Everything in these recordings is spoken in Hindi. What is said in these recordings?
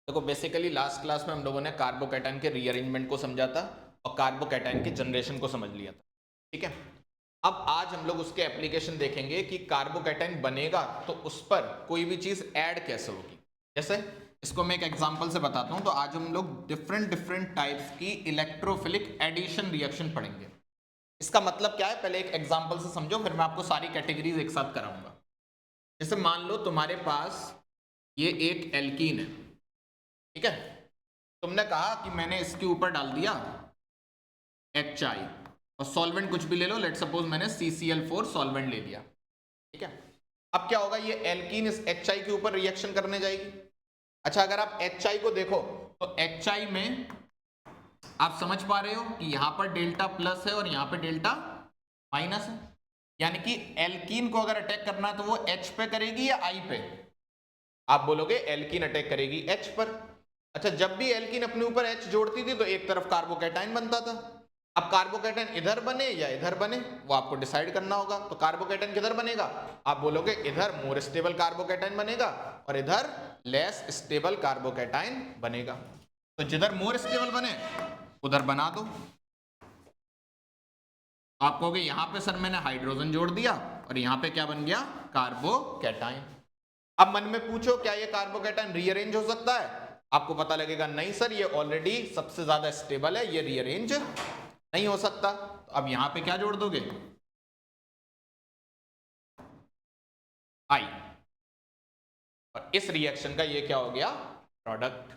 देखो बेसिकली लास्ट क्लास में हम लोगों ने कार्बोकैटायन के रीअरेंजमेंट को समझा था और कार्बोकैटायन के जनरेशन को समझ लिया था, ठीक है। अब आज हम लोग उसके एप्लीकेशन देखेंगे कि कार्बोकैटायन बनेगा तो उस पर कोई भी चीज ऐड कैसे होगी। जैसे इसको मैं एक एग्जांपल से बताता हूं। तो आज हम लोग डिफरेंट डिफरेंट टाइप्स की इलेक्ट्रोफिलिक एडिशन रिएक्शन पढ़ेंगे। इसका मतलब क्या है, पहले एक एग्जांपल से समझो, फिर मैं आपको सारी कैटेगरीज एक साथ कराऊंगा। जैसे मान लो तुम्हारे पास ये एक एल्कीन है, ठीक है। तुमने कहा कि मैंने इसके ऊपर डाल दिया HI और सॉल्वेंट कुछ भी ले लो, लेट सपोज मैंने CCl4 सॉल्वेंट ले लिया, ठीक है। अब क्या होगा, ये एल्कीन इस HI के ऊपर रिएक्शन करने जाएगी। अच्छा, अगर आप HI को देखो तो HI में आप समझ पा रहे हो कि यहां पर डेल्टा प्लस है और यहां पर डेल्टा माइनस है, यानी कि एल्कीन को अगर अटैक करना है तो वो H पे करेगी या I पे? आप बोलोगे एल्कीन अटैक करेगी H पर। अच्छा, जब भी एल्कीन अपने ऊपर H जोड़ती थी तो एक तरफ कार्बोकैटायन बनता था। अब कार्बोकैटायन इधर बने या इधर बने वो आपको डिसाइड करना होगा। तो कार्बोकैटायन किधर बनेगा? आप बोलोगे इधर मोर स्टेबल कार्बोकैटायन बनेगा और इधर लेस स्टेबल कार्बोकैटायन बनेगा। तो जिधर मोर स्टेबल बने उधर बना दो। आप कहोगे यहां पे सर मैंने हाइड्रोजन जोड़ दिया और यहां पे क्या बन गया? कार्बोकैटायन। अब मन में पूछो क्या ये कार्बोकैटायन रीअरेंज हो सकता है? आपको पता लगेगा नहीं सर, ये ऑलरेडी सबसे ज्यादा स्टेबल है, ये रीअरेंज नहीं हो सकता। तो अब यहां पे क्या जोड़ दोगे? आई। और इस रिएक्शन का ये क्या हो गया? प्रोडक्ट।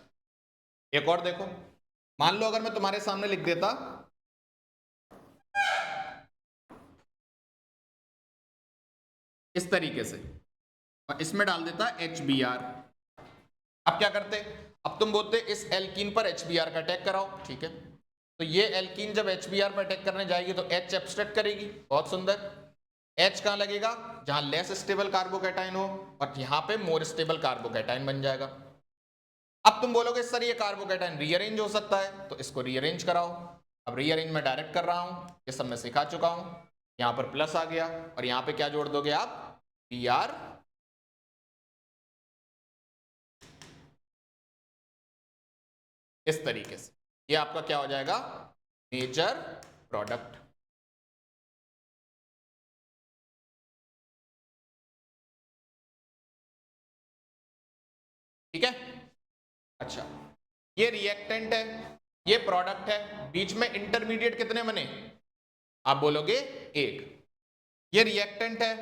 एक और देखो, मान लो अगर मैं तुम्हारे सामने लिख देता इस तरीके से और इसमें डाल देता HBr। अब क्या करते? अब तुम बोलते इस एल्कीन पर HBr का अटैक कराओ, ठीक है। तो ये एल्कीन जब HBr पर अटैक करने जाएगी तो H एब्स्ट्रैक्ट करेगी, बहुत सुंदर। H कहां लगेगा? जहां लेस स्टेबल कार्बोकैटायन हो, और यहां पे मोर स्टेबल कार्बोकैटायन बन जाएगा। अब तुम बोलोगे सर ये कार्बोकैटायन रीअरेंज हो सकता है, तो इसको रीअरेंज कराओ। अब रीअरेंज में डायरेक्ट कर रहा हूं, ये सब मैं सिखा चुका हूं। यहां पर प्लस आ गया और यहां पे क्या जोड़ दोगे आप? Br। इस तरीके से ये आपका क्या हो जाएगा? Major product. ठीक है। अच्छा, ये रिएक्टेंट है, ये प्रोडक्ट है, बीच में इंटरमीडिएट कितने बने? आप बोलोगे एक। ये रिएक्टेंट है,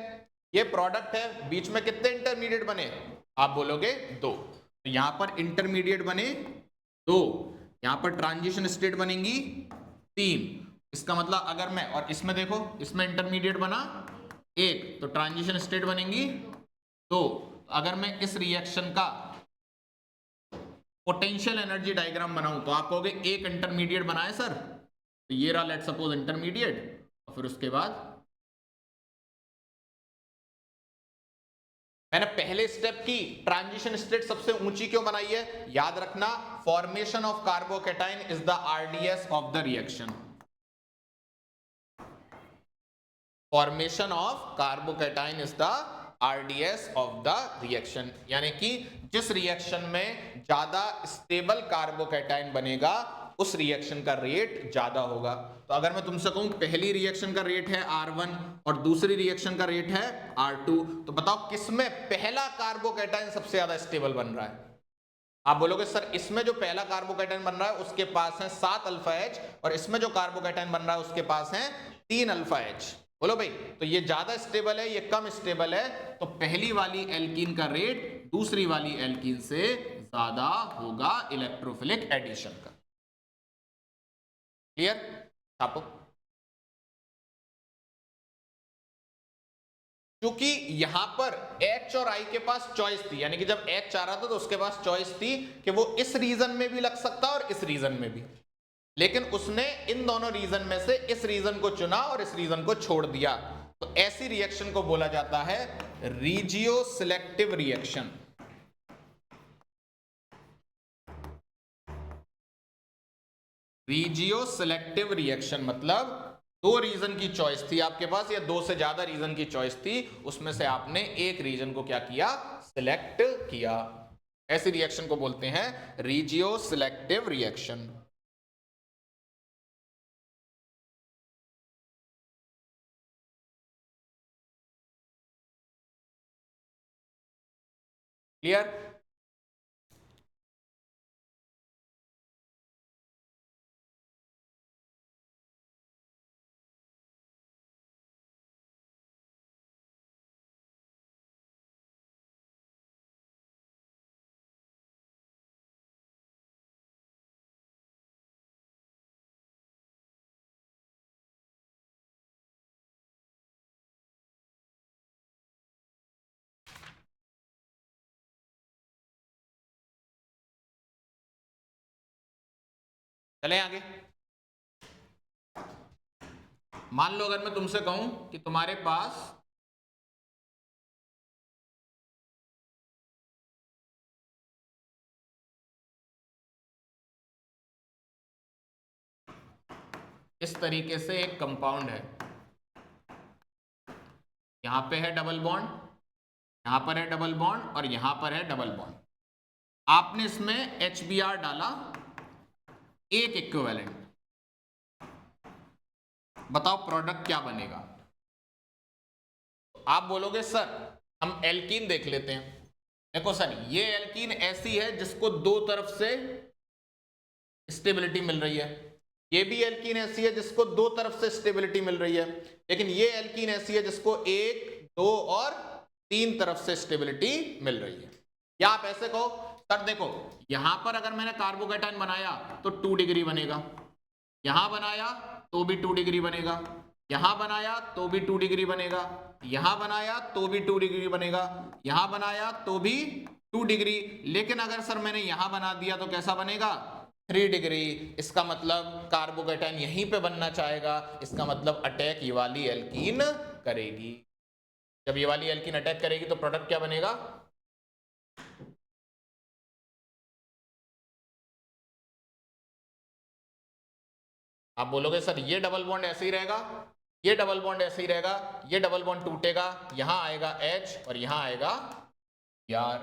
ये प्रोडक्ट है, बीच में कितने इंटरमीडिएट बने? आप बोलोगे दो। तो यहां पर इंटरमीडिएट बने दो, यहां पर ट्रांजिशन स्टेट बनेंगी तीन। इसका मतलब अगर मैं, और इसमें देखो इसमें इंटरमीडिएट बना एक, तो ट्रांजिशन स्टेट बनेंगी दो। अगर मैं इस रिएक्शन का पोटेंशियल एनर्जी डायग्राम बनाऊं तो आप कहोगे एक इंटरमीडिएट बनाए सर, तो ये रहा लेट सपोज इंटरमीडिएट, और फिर उसके बाद मैंने पहले स्टेप की ट्रांजिशन स्टेट सबसे ऊंची क्यों बनाई है? याद रखना, formation of carbocation is the RDS of the reaction. Formation of carbocation is the RDS of the reaction, यानी कि जिस रिएक्शन में ज्यादा स्टेबल कार्बोकैटायन बनेगा उस रिएक्शन का रेट ज्यादा होगा। तो अगर मैं तुमसे कहूं पहली रिएक्शन का रेट है R1 और दूसरी रिएक्शन का रेट है R2, तो बताओ किसमें पहला कार्बोकैटायन सबसे ज्यादा स्टेबल बन रहा है? आप बोलोगे सर इसमें जो पहला कार्बोकैटायन बन रहा है उसके पास है 7 अल्फा H, और इसमें जो कार्बोकैटायन बन रहा है उसके पास है 3 अल्फा H। बोलो भाई, तो ये ज्यादा स्टेबल है, ये कम स्टेबल है, तो पहली वाली एल्कीन का रेट दूसरी वाली एल्कीन से ज्यादा होगा इलेक्ट्रोफिलिक एडिशन का। क्लियर? छापो। क्योंकि यहां पर H और I के पास चॉइस थी, यानी कि जब H आ रहा था तो उसके पास चॉइस थी कि वो इस रीजन में भी लग सकता और इस रीजन में भी, लेकिन उसने इन दोनों रीजन में से इस रीजन को चुना और इस रीजन को छोड़ दिया। तो ऐसी रिएक्शन को बोला जाता है regio selective reaction. Regio selective reaction मतलब दो रीजन की चॉइस थी आपके पास, या दो से ज्यादा रीजन की चॉइस थी, उसमें से आपने एक रीजन को क्या किया? सिलेक्ट किया। ऐसी रिएक्शन को बोलते हैं रिजियो सिलेक्टिव रिएक्शन। क्लियर? चलें आगे। मान लो अगर मैं तुमसे कहूं कि तुम्हारे पास इस तरीके से एक कंपाउंड है, यहां पे है डबल बॉन्ड, यहां पर है डबल बॉन्ड और यहां पर है डबल बॉन्ड। आपने इसमें HBr डाला एक इक्विवेलेंट, बताओ प्रोडक्ट क्या बनेगा? आप बोलोगे सर हम एल्कीन देख लेते हैं। देखो सर, ये एल्कीन ऐसी है जिसको दो तरफ से स्टेबिलिटी मिल रही है, ये भी एल्कीन ऐसी है जिसको दो तरफ से स्टेबिलिटी मिल रही है, लेकिन ये एल्कीन ऐसी है जिसको एक, दो और तीन तरफ से स्टेबिलिटी मिल रही है। या आप ऐसे कहो सर देखो, यहां पर अगर मैंने कार्बोकेटाइन बनाया तो 2 डिग्री बनेगा, यहां बनाया तो भी 2 डिग्री बनेगा, यहां बनाया तो भी 2 डिग्री बनेगा, यहां बनाया तो भी 2 डिग्री बनेगा, यहां बनाया तो भी 2 डिग्री। लेकिन अगर सर मैंने यहां बना दिया तो कैसा बनेगा? 3 डिग्री। इसका मतलब कार्बोकेटाइन यहीं पे बनना चाहेगा, इसका मतलब अटैक ये वाली एल्कीन करेगी। जब ये वाली एल्कीन अटैक करेगी तो प्रोडक्ट क्या बनेगा? आप बोलोगे सर ये डबल बॉन्ड ऐसे ही रहेगा, ये डबल बॉन्ड ऐसे ही रहेगा, ये डबल बॉन्ड टूटेगा, यहां आएगा H और यहां आएगा यार।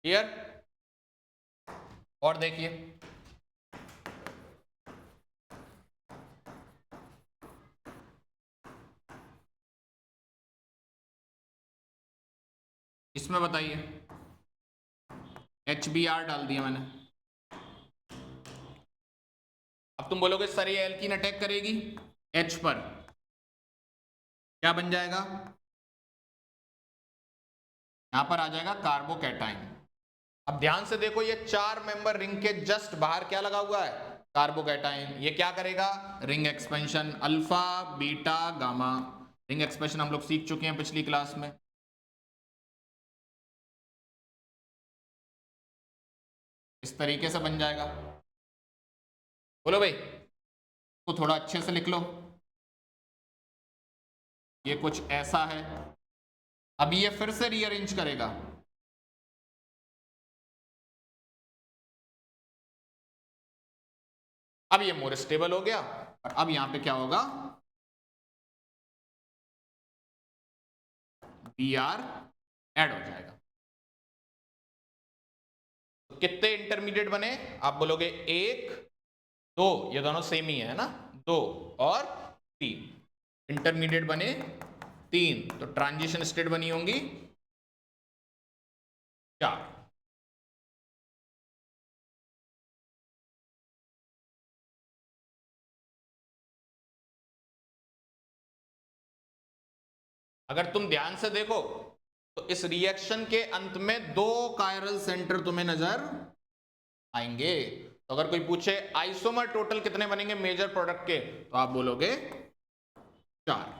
क्लियर? और देखिए, इसमें बताइए, HBr डाल दिया मैंने। अब तुम बोलोगे सर ये एल्कीन अटैक करेगी H पर, क्या बन जाएगा? यहां पर आ जाएगा कार्बोकैटाइन। अब ध्यान से देखो, ये 4 मेंबर रिंग के जस्ट बाहर क्या लगा हुआ है? कार्बोकैटाइन। ये क्या करेगा? Ring expansion, alpha beta gamma. Ring expansion हम लोग सीख चुके हैं पिछली क्लास में। इस तरीके से बन जाएगा। बोलो भाई, तो थोड़ा अच्छे से लिख लो। ये कुछ ऐसा है, अब ये फिर से रीअरेंज करेगा, अब ये मोर स्टेबल हो गया और अब यहां पे क्या होगा? Br ऐड हो जाएगा। तो कितने इंटरमीडिएट बने? आप बोलोगे एक, दो, ये दोनों सेम ही है ना, दो और तीन इंटरमीडिएट बने, तीन। तो ट्रांजिशन स्टेट बनी होंगी 4। अगर तुम ध्यान से देखो तो इस रिएक्शन के अंत में 2 कायरल सेंटर तुम्हें नजर आएंगे। तो अगर कोई पूछे आइसोमर टोटल कितने बनेंगे मेजर प्रोडक्ट के, तो आप बोलोगे 4।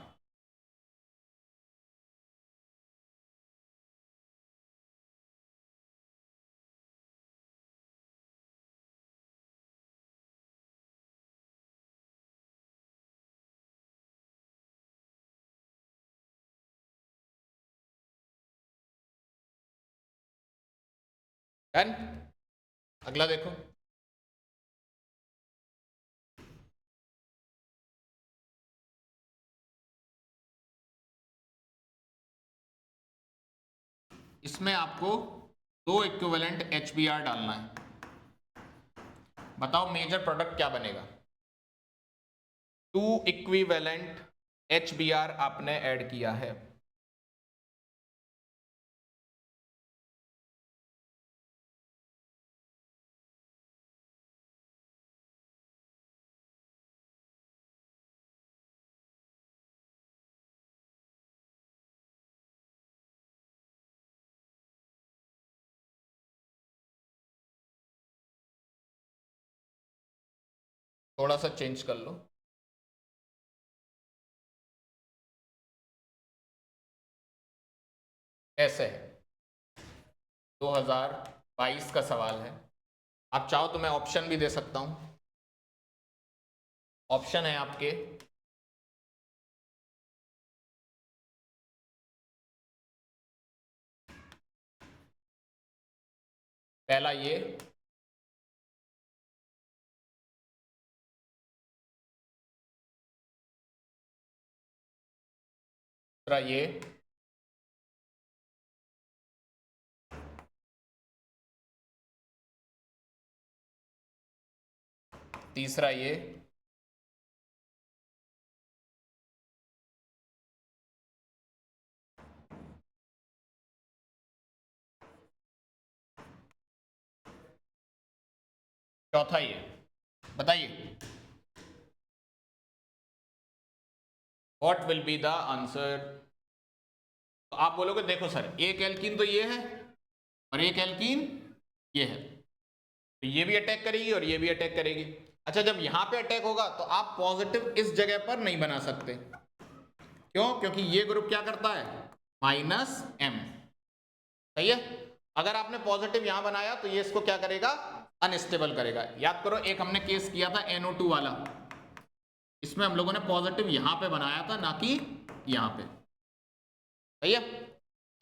डन। अगला देखो, इसमें आपको 2 इक्विवेलेंट HBr डालना है। बताओ मेजर प्रोडक्ट क्या बनेगा? 2 इक्विवेलेंट HBr आपने ऐड किया है, थोड़ा सा चेंज कर लो। ऐसे है, 2022 का सवाल है। आप चाहो तो मैं ऑप्शन भी दे सकता हूं। ऑप्शन है आपके, पहला ये, दूसरा ये, तीसरा ये, चौथा ये। बताइए what will be the answer? तो आप बोलोगे देखो सर, एक एल्कीन तो ये है और एक एल्कीन ये है, तो ये भी अटैक करेगी और ये भी अटैक करेगी। अच्छा, जब यहां पे अटैक होगा तो आप पॉजिटिव इस जगह पर नहीं बना सकते। क्यों? क्योंकि ये ग्रुप क्या करता है? -M। सही है। अगर आपने पॉजिटिव यहां बनाया तो ये इसको क्या करेगा? अनस्टेबल करेगा। याद करो, एक हमने केस किया था NO2 वाला, इसमें हम लोगों ने पॉजिटिव यहां पे बनाया था, ना कि यहां पे। सही है।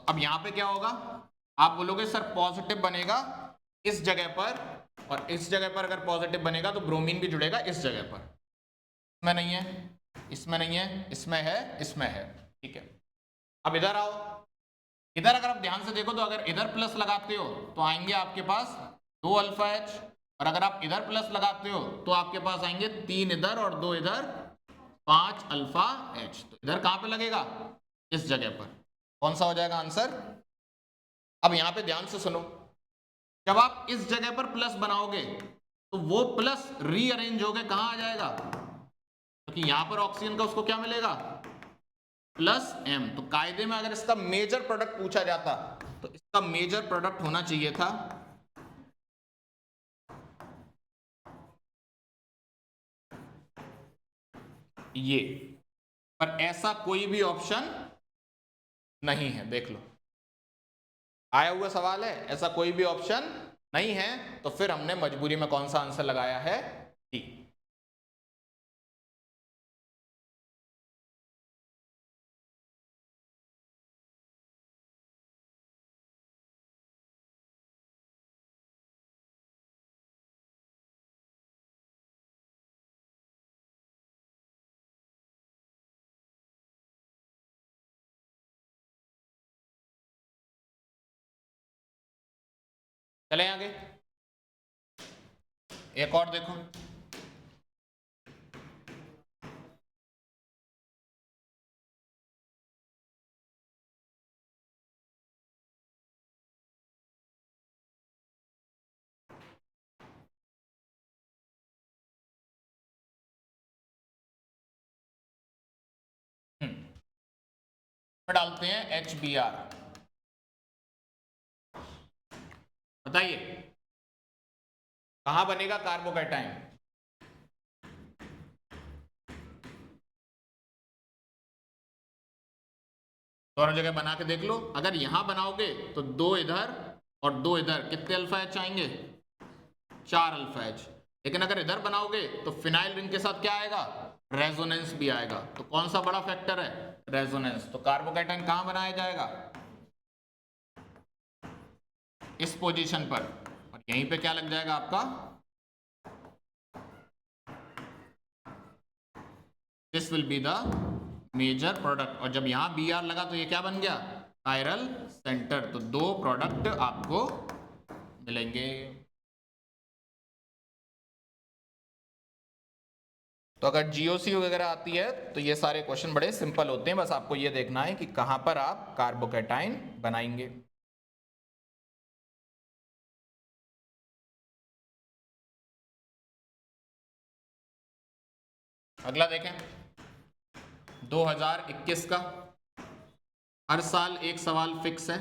अब यहां पे क्या होगा? आप बोलोगे सर पॉजिटिव बनेगा इस जगह पर, और इस जगह पर अगर पॉजिटिव बनेगा तो ब्रोमीन भी जुड़ेगा इस जगह पर। इसमें नहीं है, इसमें नहीं है, इसमें है, इसमें है। ठीक है। अब इधर आओ, इधर अगर आप ध्यान से देखो तो अगर इधर प्लस लगाते हो तो आएंगे आपके पास 2 अल्फा H, और अगर आप इधर प्लस लगाते हो तो आपके पास आएंगे 3 इधर और 2 इधर, 5 अल्फा H। तो इधर कहां पे लगेगा? इस जगह पर। कौन सा हो जाएगा आंसर? अब यहां पे ध्यान से सुनो, जब आप इस जगह पर प्लस बनाओगे तो वो प्लस रीअरेंज होके कहां आ जाएगा? क्योंकि तो यहां पर ऑक्सीजन का उसको क्या मिलेगा? +M। तो कायदे में अगर इसका मेजर प्रोडक्ट पूछा जाता तो इसका मेजर प्रोडक्ट होना चाहिए था ये, पर ऐसा कोई भी ऑप्शन नहीं है। देख लो, आया हुआ सवाल है, ऐसा कोई भी ऑप्शन नहीं है, तो फिर हमने मजबूरी में कौन सा आंसर लगाया है? डी। चले आगे, एक और देखो। डालते हैं HBr। बताइए कहां बनेगा कार्बोकैटायन? दोनों जगह बना के देख लो। अगर यहां बनाओगे तो 2 इधर और 2 इधर, कितने अल्फा H आएंगे? 4 अल्फा H। लेकिन अगर इधर बनाओगे तो फिनाइल रिंग के साथ क्या आएगा? रेजोनेंस भी आएगा। तो कौन सा बड़ा फैक्टर है? रेजोनेंस। तो कार्बोकैटायन कहां बनाया जाएगा? इस पोजीशन पर। यहीं पे क्या लग जाएगा आपका, this will be the major product, और जब यहां बी आर लगा तो ये क्या बन गया, कायरल सेंटर। तो 2 प्रोडक्ट आपको मिलेंगे। तो अगर जीओसी वगैरह आती है तो ये सारे क्वेश्चन बड़े सिंपल होते हैं, बस आपको ये देखना है कि कहां पर आप कार्बोकैटाइन बनाएंगे। अगला देखें 2021 का, हर साल एक सवाल फिक्स है,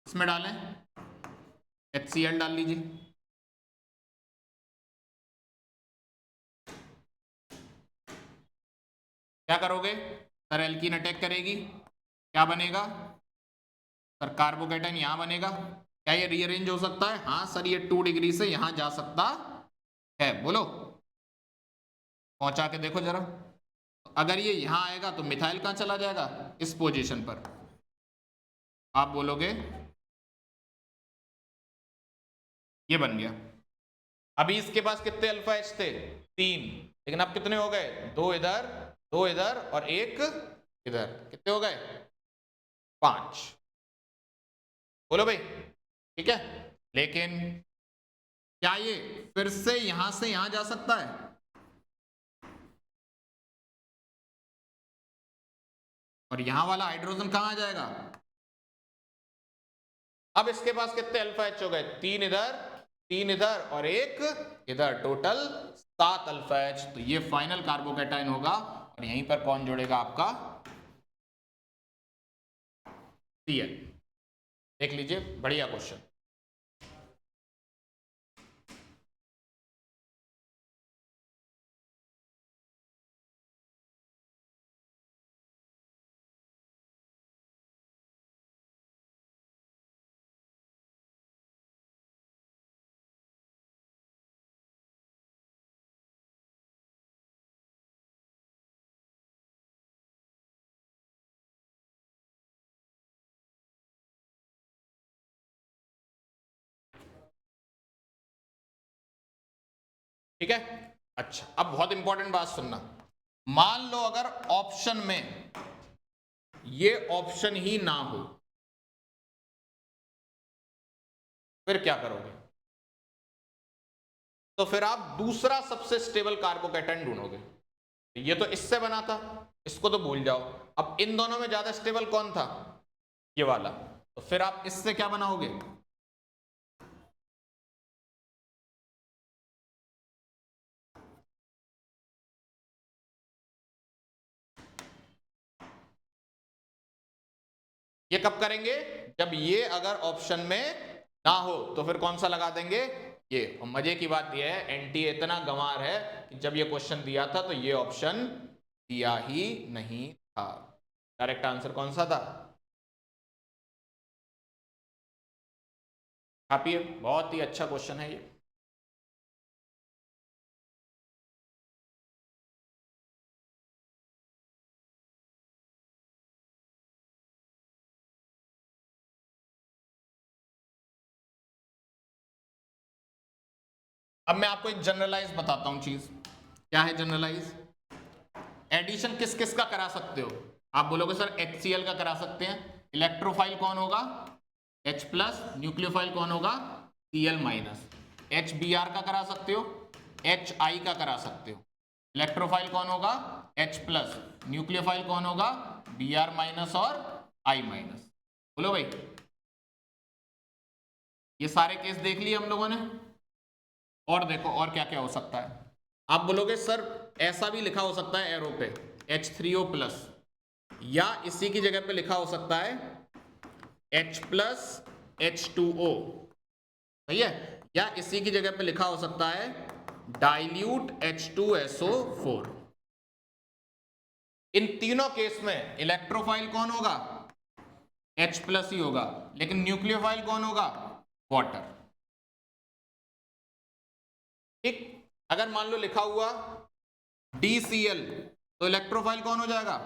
इसमें डालें HCl डाल लीजिए। क्या करोगे सर, एल्कीन अटैक करेगी, क्या बनेगा सर, कार्बोकैटाइन यहां बनेगा। क्या ये रीअरेंज हो सकता है, हाँ सर ये 2 डिग्री से यहां जा सकता है, बोलो पहुंचा के देखो जरा। अगर ये यहां आएगा तो मिथाइल कहां चला जाएगा, इस पोजीशन पर। आप बोलोगे ये बन गया। अभी इसके पास कितने अल्फा एच थे, 3, लेकिन अब कितने हो गए, 2 इधर 2 इधर और 1 इधर, कितने हो गए, 5। बोलो भाई ठीक है। लेकिन क्या ये फिर से यहां जा सकता है, और यहां वाला हाइड्रोजन कहां आ जाएगा। अब इसके पास कितने अल्फा एच हो गए, 3 इधर 3 इधर और 1 इधर, टोटल 7 अल्फा एच। तो ये फाइनल कार्बोकैटाइन होगा, और यहीं पर कौन जोड़ेगा आपका, Cl। देख लीजिए बढ़िया क्वेश्चन। ठीक है, अच्छा अब बहुत इंपॉर्टेंट बात सुनना, मान लो अगर ऑप्शन में ये ऑप्शन ही ना हो, फिर क्या करोगे, तो फिर आप दूसरा सबसे स्टेबल कार्बोकैटाइन ढूंढोगे। ये तो इससे बना था, इसको तो भूल जाओ। अब इन दोनों में ज्यादा स्टेबल कौन था, ये वाला, तो फिर आप इससे क्या बनाओगे, ये कब करेंगे, जब ये अगर ऑप्शन में ना हो तो फिर कौन सा लगा देंगे ये। और मजे की बात यह है एनटीए इतना गंवार है कि जब ये क्वेश्चन दिया था तो ये ऑप्शन दिया ही नहीं था। डायरेक्ट आंसर कौन सा था, काफी बहुत ही अच्छा क्वेश्चन है ये। अब मैं आपको एक जनरलाइज बताता हूं चीज, क्या है जनरलाइज, एडिशन किस किस का करा सकते हो। आप बोलोगे सर HCl का करा सकते हैं, इलेक्ट्रोफाइल कौन होगा H प्लस, न्यूक्लियोफाइल कौन होगा Cl माइनस। HBr का करा सकते हो, HI का करा सकते हो। इलेक्ट्रोफाइल कौन होगा H प्लस, न्यूक्लियोफाइल कौन होगा Br माइनस और I माइनस। बोलो भाई, ये सारे केस देख लिए हम लोगों ने, और देखो और क्या क्या हो सकता है। आप बोलोगे सर ऐसा भी लिखा हो सकता है एरो पे H3O प्लस, या इसी की जगह पे लिखा हो सकता है H प्लस H2O, सही है, या इसी की जगह पे लिखा हो सकता है डाइल्यूट H2SO4। इन तीनों केस में इलेक्ट्रोफाइल कौन होगा H प्लस ही होगा, लेकिन न्यूक्लियोफाइल कौन होगा वाटर। ठीक, अगर मान लो लिखा हुआ DCl तो इलेक्ट्रोफाइल कौन हो जाएगा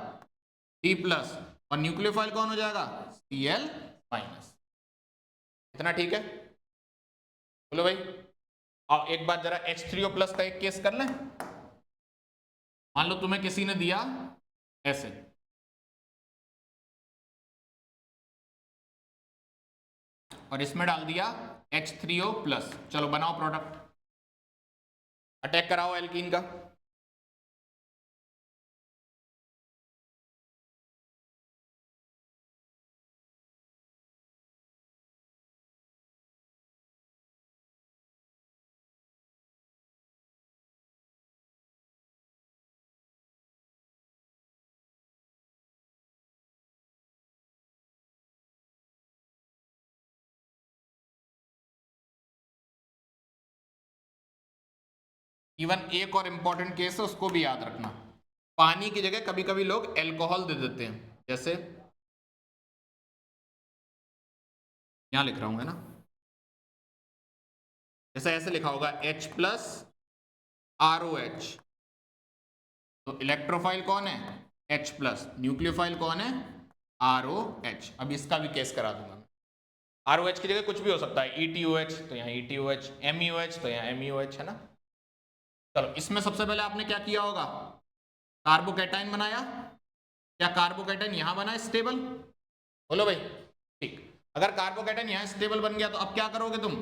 D प्लस, और न्यूक्लियोफाइल कौन हो जाएगा Cl माइनस। इतना ठीक है। बोलो भाई। और एक बार जरा H3O+ का एक केस कर लें। मान लो तुम्हें किसी ने दिया ऐसे, और इसमें डाल दिया H3O+, चलो बनाओ प्रोडक्ट, अटैक कराओ एल्कीन का। इवन एक और इंपॉर्टेंट केस है, उसको भी याद रखना। पानी की जगह कभी कभी लोग एल्कोहल दे देते हैं, जैसे यहां लिख रहा हूं, है ना, जैसे ऐसे लिखा होगा H+ROH। तो इलेक्ट्रोफाइल कौन है? H+, न्यूक्लियोफाइल कौन है? ROH। अब इसका भी केस करा दूंगा। ROH की जगह कुछ भी हो सकता है, ETOH तो यहाँ ETOH, MEOH तो यहाँ MEOH, है ना। चलो इसमें सबसे पहले आपने क्या किया होगा, कार्बोकैटायन बनाया। क्या कार्बोकैटायन यहां बना स्टेबल? बोलो भाई। ठीक, अगर कार्बोकैटायन यहां स्टेबल बन गया तो अब क्या करोगे तुम?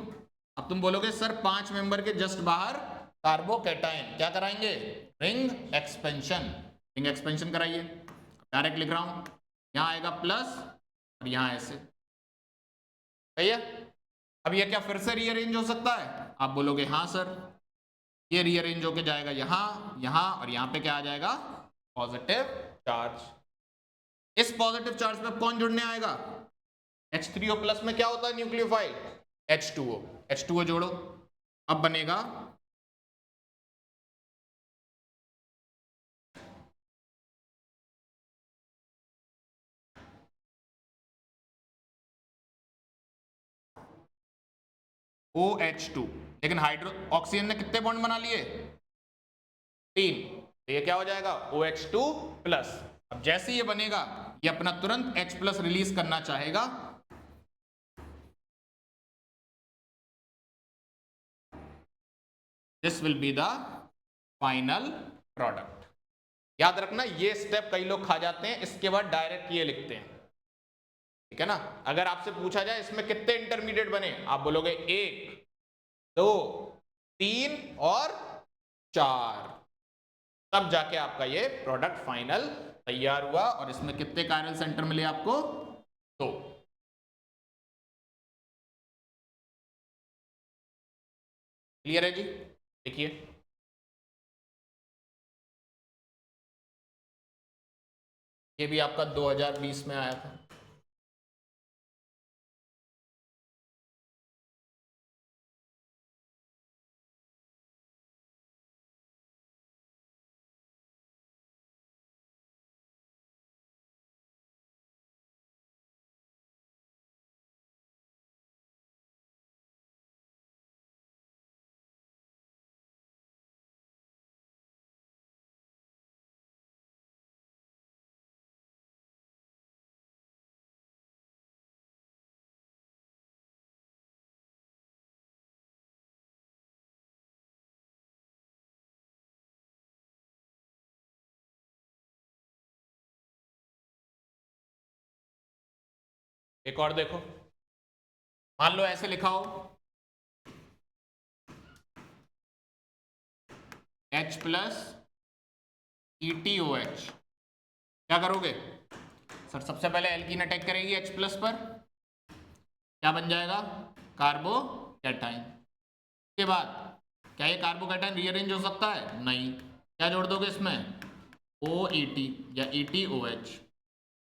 अब तुम बोलोगे सर 5 मेंबर के जस्ट बाहर कार्बोकैटायन, क्या कराएंगे? Ring expansion. रिंग एक्सपेंशन कराइए। डायरेक्ट लिख रहा हूं, यहां आएगा प्लस और यहां ऐसे, सही है। अब ये क्या फिर से रीअरेंज हो सकता है? आप बोलोगे हाँ सर, ये रीअरेंज होके जाएगा यहां, यहां, और यहां पे क्या आ जाएगा? Positive charge. इस पॉजिटिव चार्ज पे कौन जुड़ने आएगा? H3O+ में क्या होता है न्यूक्लियोफाइल? H2O। H2O जोड़ो, अब बनेगा OH2। लेकिन हाइड्रो ऑक्सीजन ने कितने बॉन्ड बना लिए? 3। तो ये क्या हो जाएगा? OH2+। अब जैसे ये बनेगा, ये अपना तुरंत H+ रिलीज करना चाहेगा। This will be the final product. याद रखना ये स्टेप कई लोग खा जाते हैं, इसके बाद डायरेक्ट ये लिखते हैं, ठीक है ना। अगर आपसे पूछा जाए इसमें कितने इंटरमीडिएट बने, आप बोलोगे 1, 2, 3 और 4, तब जाके आपका ये प्रोडक्ट फाइनल तैयार हुआ। और इसमें कितने कायरल सेंटर मिले आपको? 2। क्लियर है जी? देखिए ये भी आपका 2020 में आया था। एक और देखो, मान लो ऐसे लिखा हो H+ETOH, क्या करोगे सर? सबसे पहले एल्कीन अटैक करेगी H+ पर, क्या बन जाएगा? कार्बोकैटायन। के बाद क्या ये कार्बोकैटायन रीअरेंज हो सकता है? नहीं। क्या जोड़ दोगे इसमें? OET या ETOH।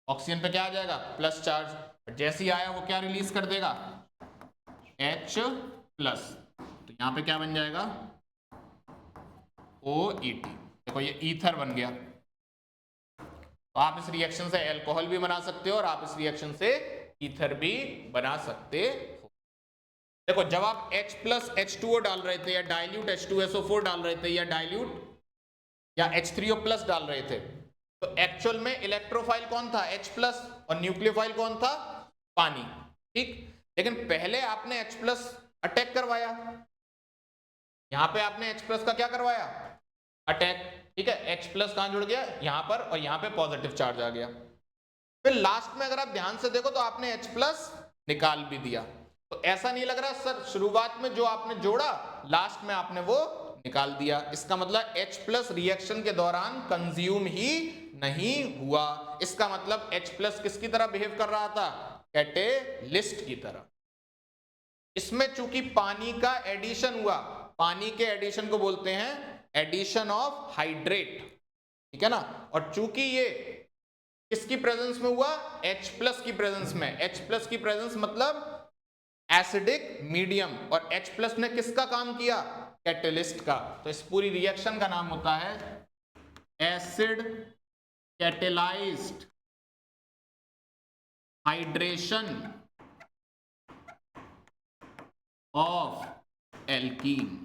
ऑक्सीजन पे क्या आ जाएगा? Plus charge. जैसे ही आया वो क्या रिलीज कर देगा? H+। तो यहां पे क्या बन जाएगा? OET। देखो ये ईथर बन गया। तो आप इस रिएक्शन से एल्कोहल भी बना सकते हो और आप इस रिएक्शन से ईथर भी बना सकते हो। देखो जब आप H+H2O डाल रहे थे, या डाइल्यूट H2SO4 डाल रहे थे, या डाइल्यूट या H3O+ डाल रहे थे, तो एक्चुअल में इलेक्ट्रोफाइल कौन था? H+, और न्यूक्लियोफाइल कौन था? पानी। ठीक, लेकिन पहले आपने H+ अटैक करवाया, यहां पे आपने H प्लस का क्या करवाया, अटैक, ठीक है। H प्लस कहां जुड़ गया, यहां पर, और यहां पे पॉजिटिव चार्ज आ गया। फिर लास्ट में अगर आप ध्यान से देखो तो आपने H प्लस निकाल भी दिया। तो ऐसा नहीं लग रहा सर शुरुआत में जो आपने जोड़ा लास्ट में आपने वो निकाल दिया, इसका मतलब H प्लस रिएक्शन के दौरान कंज्यूम ही नहीं हुआ। इसका मतलब H प्लस किसकी तरह बिहेव कर रहा था, कैटेलिस्ट की तरह। इसमें चूंकि पानी का एडिशन हुआ, पानी के एडिशन को बोलते हैं एडिशन ऑफ हाइड्रेट, ठीक है ना। और चूंकि ये किसकी प्रेजेंस में हुआ, H प्लस की प्रेजेंस में, H प्लस की प्रेजेंस मतलब एसिडिक मीडियम, और H प्लस ने किसका काम किया, कैटेलिस्ट का। तो इस पूरी रिएक्शन का नाम होता है acid catalysed hydration of alkene.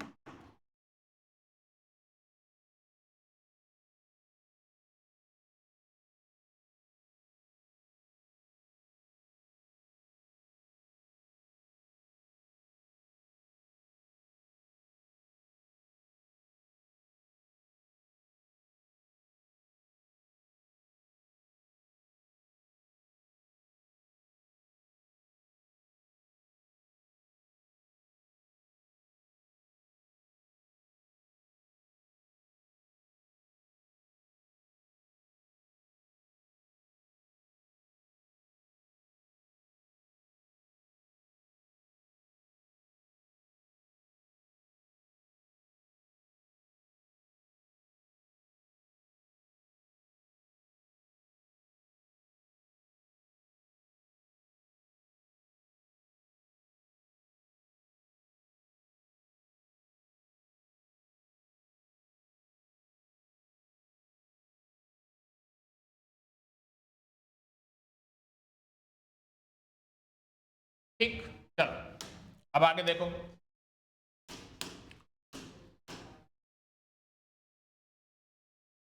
ठीक, चलो अब आगे देखो।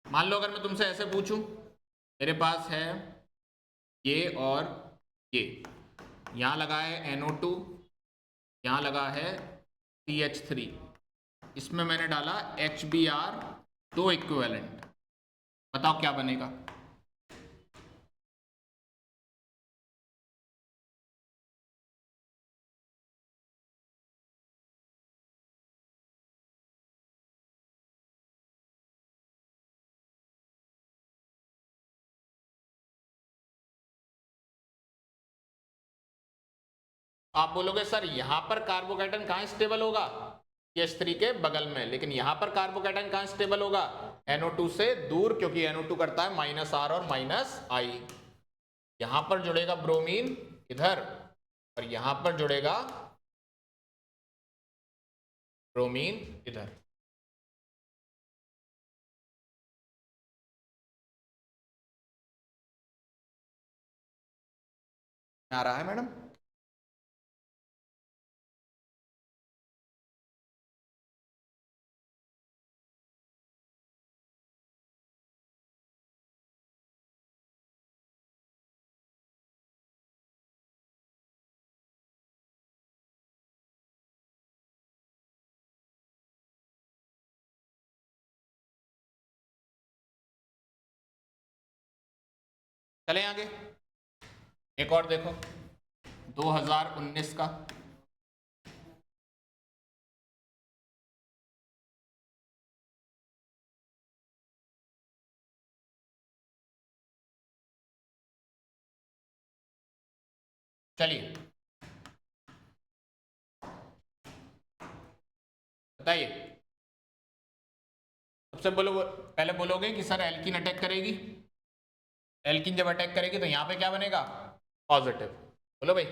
मान लो अगर मैं तुमसे ऐसे पूछूं, मेरे पास है ये और ये, यहां लगा है NO2, यहां लगा है CH3, इसमें मैंने डाला HBr, दो इक्विवेलेंट, बताओ क्या बनेगा। आप बोलोगे सर यहां पर कार्बोकेटन कहां स्टेबल होगा, CH3 के बगल में, लेकिन यहां पर कार्बोकेटन कहां स्टेबल होगा, NO2 से दूर, क्योंकि NO2 करता है -R और -I। यहां पर जुड़ेगा ब्रोमीन इधर, और यहां पर जुड़ेगा ब्रोमीन इधर। आ रहा है मैडम, चलें आगे। एक और देखो 2019 का, चलिए बताइए। सबसे बोलो, पहले बोलोगे कि सर एल्कीन अटैक करेगी, एल्कीन जब अटैक करेगी तो यहां पे क्या बनेगा, पॉजिटिव, बोलो भाई।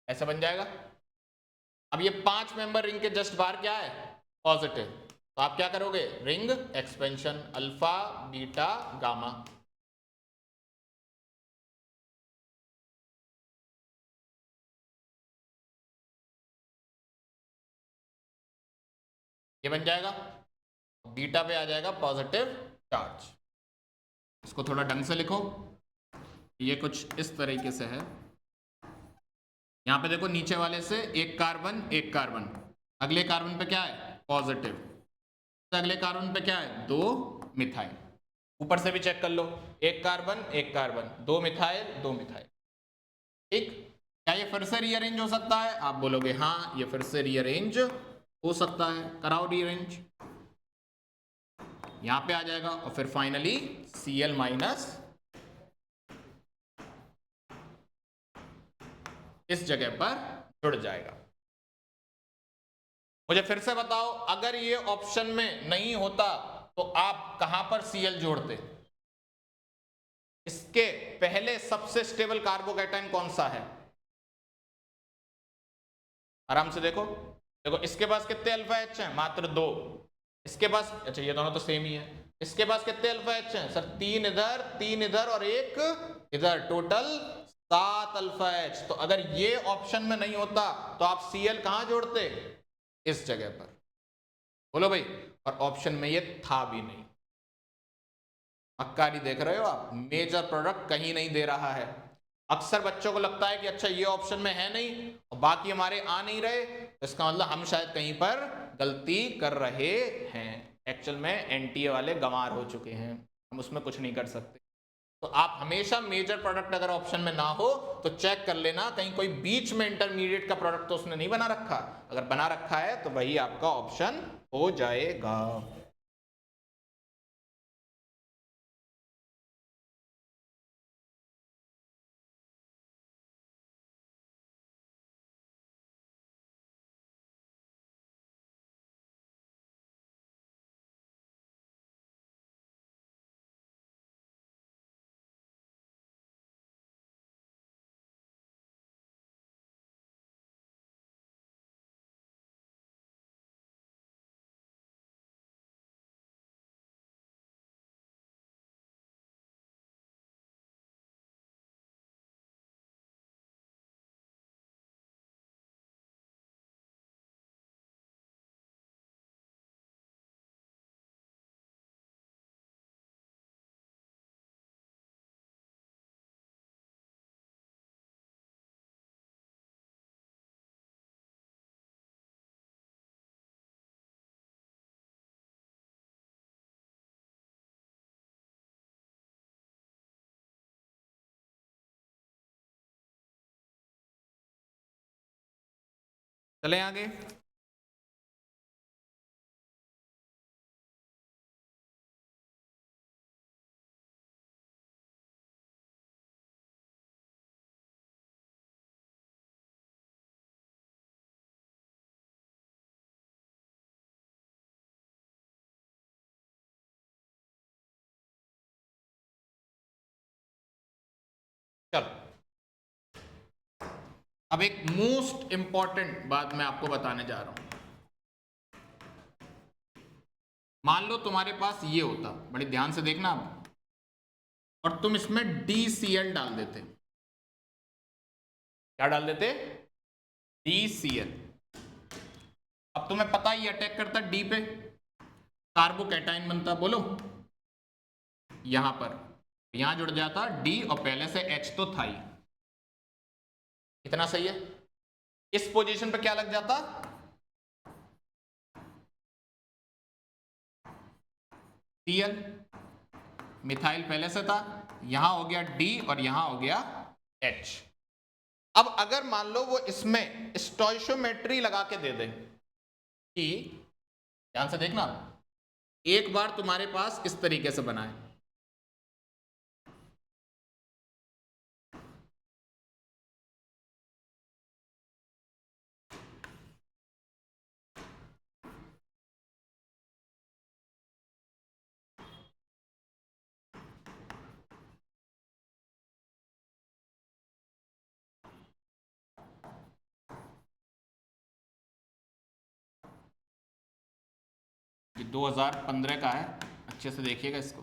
ऐसा बन जाएगा। अब ये 5 मेंबर रिंग के जस्ट बाहर क्या है, पॉजिटिव, तो आप क्या करोगे, ring expansion, alpha beta gamma. ये बन जाएगा, बीटा पे आ जाएगा पॉजिटिव चार्ज। इसको थोड़ा ढंग से लिखो, ये कुछ इस तरीके से है। यहाँ पे देखो नीचे वाले से एक कार्बन, अगले कार्बन पे क्या है पॉजिटिव, अगले कार्बन पे क्या है 2 मिथाइल। ऊपर से भी चेक कर लो, एक कार्बन 2 मिथाइल 2 मिथाइल। ठीक, क्या ये फिर से रीअरेंज हो सकता है? आप बोलोगे हाँ ये फिर से रीअरेंज हो सकता है, कराओ रीअरेंज। यहां पे आ जाएगा और फिर फाइनली Cl माइनस इस जगह पर जुड़ जाएगा। मुझे फिर से बताओ, अगर ये ऑप्शन में नहीं होता तो आप कहां पर Cl जोड़ते? इसके पहले सबसे स्टेबल कार्बोकैटायन कौन सा है? आराम से देखो, देखो इसके पास कितने अल्फा एच हैं? मात्र 2। इसके पास, अच्छा ये दोनों तो सेम ही है। इसके पास कितने अल्फा एच हैं सर? 3 इधर और 1 इधर, टोटल 7 अल्फा एच। तो अगर ये ऑप्शन में नहीं होता तो आप Cl कहां जोड़ते? इस जगह पर। बोलो भाई, और ऑप्शन में ये था भी नहीं। मक्कारी देख रहे हो आप, मेजर प्रोडक्ट कहीं नहीं दे रहा है। अक्सर बच्चों को लगता है कि अच्छा ये ऑप्शन में है नहीं और बाकी हमारे आ नहीं रहे, तो इसका मतलब हम शायद कहीं पर गलती कर रहे हैं। एक्चुअल में एनटीए वाले गंवार हो चुके हैं, हम उसमें कुछ नहीं कर सकते। तो आप हमेशा मेजर प्रोडक्ट अगर ऑप्शन में ना हो तो चेक कर लेना कहीं कोई बीच में इंटरमीडिएट का प्रोडक्ट तो उसने नहीं बना रखा। अगर बना रखा है तो वही आपका ऑप्शन हो जाएगा। चलें आगे। चलो, अब एक मोस्ट इंपॉर्टेंट बात मैं आपको बताने जा रहा हूं। मान लो तुम्हारे पास ये होता, बड़े ध्यान से देखना आप, और तुम इसमें DCl डाल देते। क्या डाल देते? DCl। अब तुम्हें पता ही अटैक करता डी पे, कार्बोकैटायन बनता। बोलो, यहां पर यहां जुड़ जाता डी और पहले से H तो था ही। इतना सही है। इस पोजीशन पे क्या लग जाता? Cl, मिथाइल पहले से था, यहां हो गया D और यहां हो गया H। अब अगर मान लो वो इसमें स्टोइशियोमेट्री लगा के दे दे कि, ध्यान से देखना, एक बार तुम्हारे पास इस तरीके से बना है, ये 2015 का है, अच्छे से देखिएगा इसको।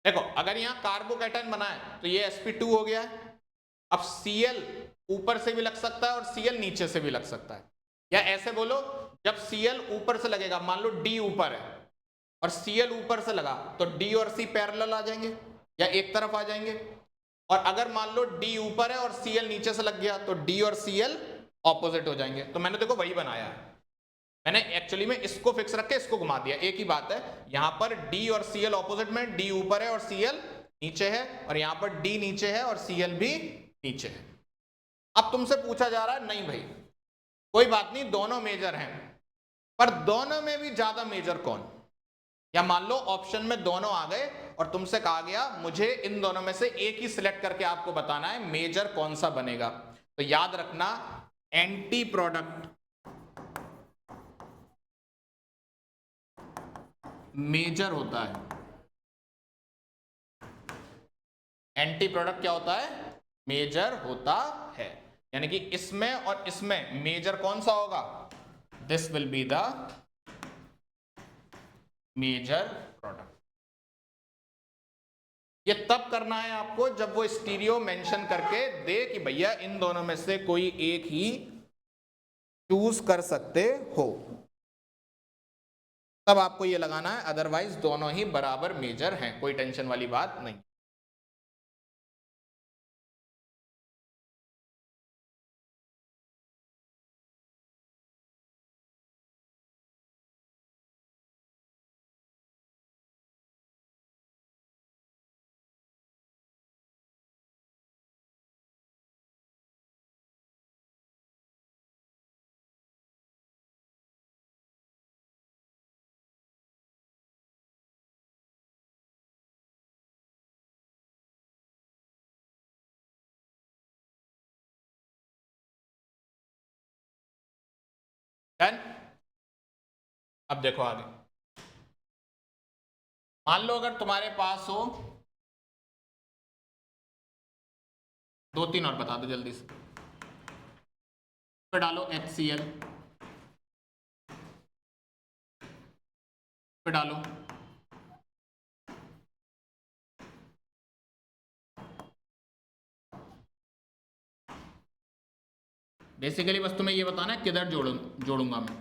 देखो, अगर यहां कार्बोकैटायन बना है तो ये sp2 हो गया है। अब Cl ऊपर से भी लग सकता है और Cl नीचे से भी लग सकता है, या ऐसे बोलो, जब Cl ऊपर से लगेगा, मान लो D ऊपर है और Cl ऊपर से लगा तो D और C पैरेलल आ जाएंगे या एक तरफ आ जाएंगे। और अगर मान लो D ऊपर है और Cl नीचे से लग गया तो D और Cl ऑपोजिट हो जाएंगे। तो मैंने देखो वही बनाया है, मैंने एक्चुअली में इसको फिक्स रख के इसको घुमा दिया, एक ही बात है। यहां पर D और Cl ऑपोजिट में, D ऊपर है और Cl नीचे है, और यहां पर D नीचे है और Cl भी नीचे है। अब तुमसे पूछा जा रहा है नहीं भाई कोई बात नहीं दोनों मेजर हैं, पर दोनों में भी ज्यादा मेजर कौन, या मान लो ऑप्शन में दोनों आ गए और तुमसे कहा गया मुझे इन दोनों में से एक ही सिलेक्ट करके आपको बताना है मेजर कौन सा बनेगा। तो याद रखना एंटी प्रोडक्ट मेजर होता है। एंटी प्रोडक्ट क्या होता है, मेजर होता है। यानी कि इसमें और इसमें मेजर कौन सा होगा, this will be the major product. ये तब करना है आपको जब वो स्टीरियो मेंशन करके दे कि भैया इन दोनों में से कोई एक ही चूज कर सकते हो, तब आपको ये लगाना है, अदरवाइज दोनों ही बराबर मेजर हैं, कोई टेंशन वाली बात नहीं। डन। अब देखो आगे, मान लो अगर तुम्हारे पास हो, दो तीन और बता दो जल्दी से, पे डालो HCl, पे डालो बेसिकली बस तुम्हें ये बताना है किधर जोड़ूंगा मैं।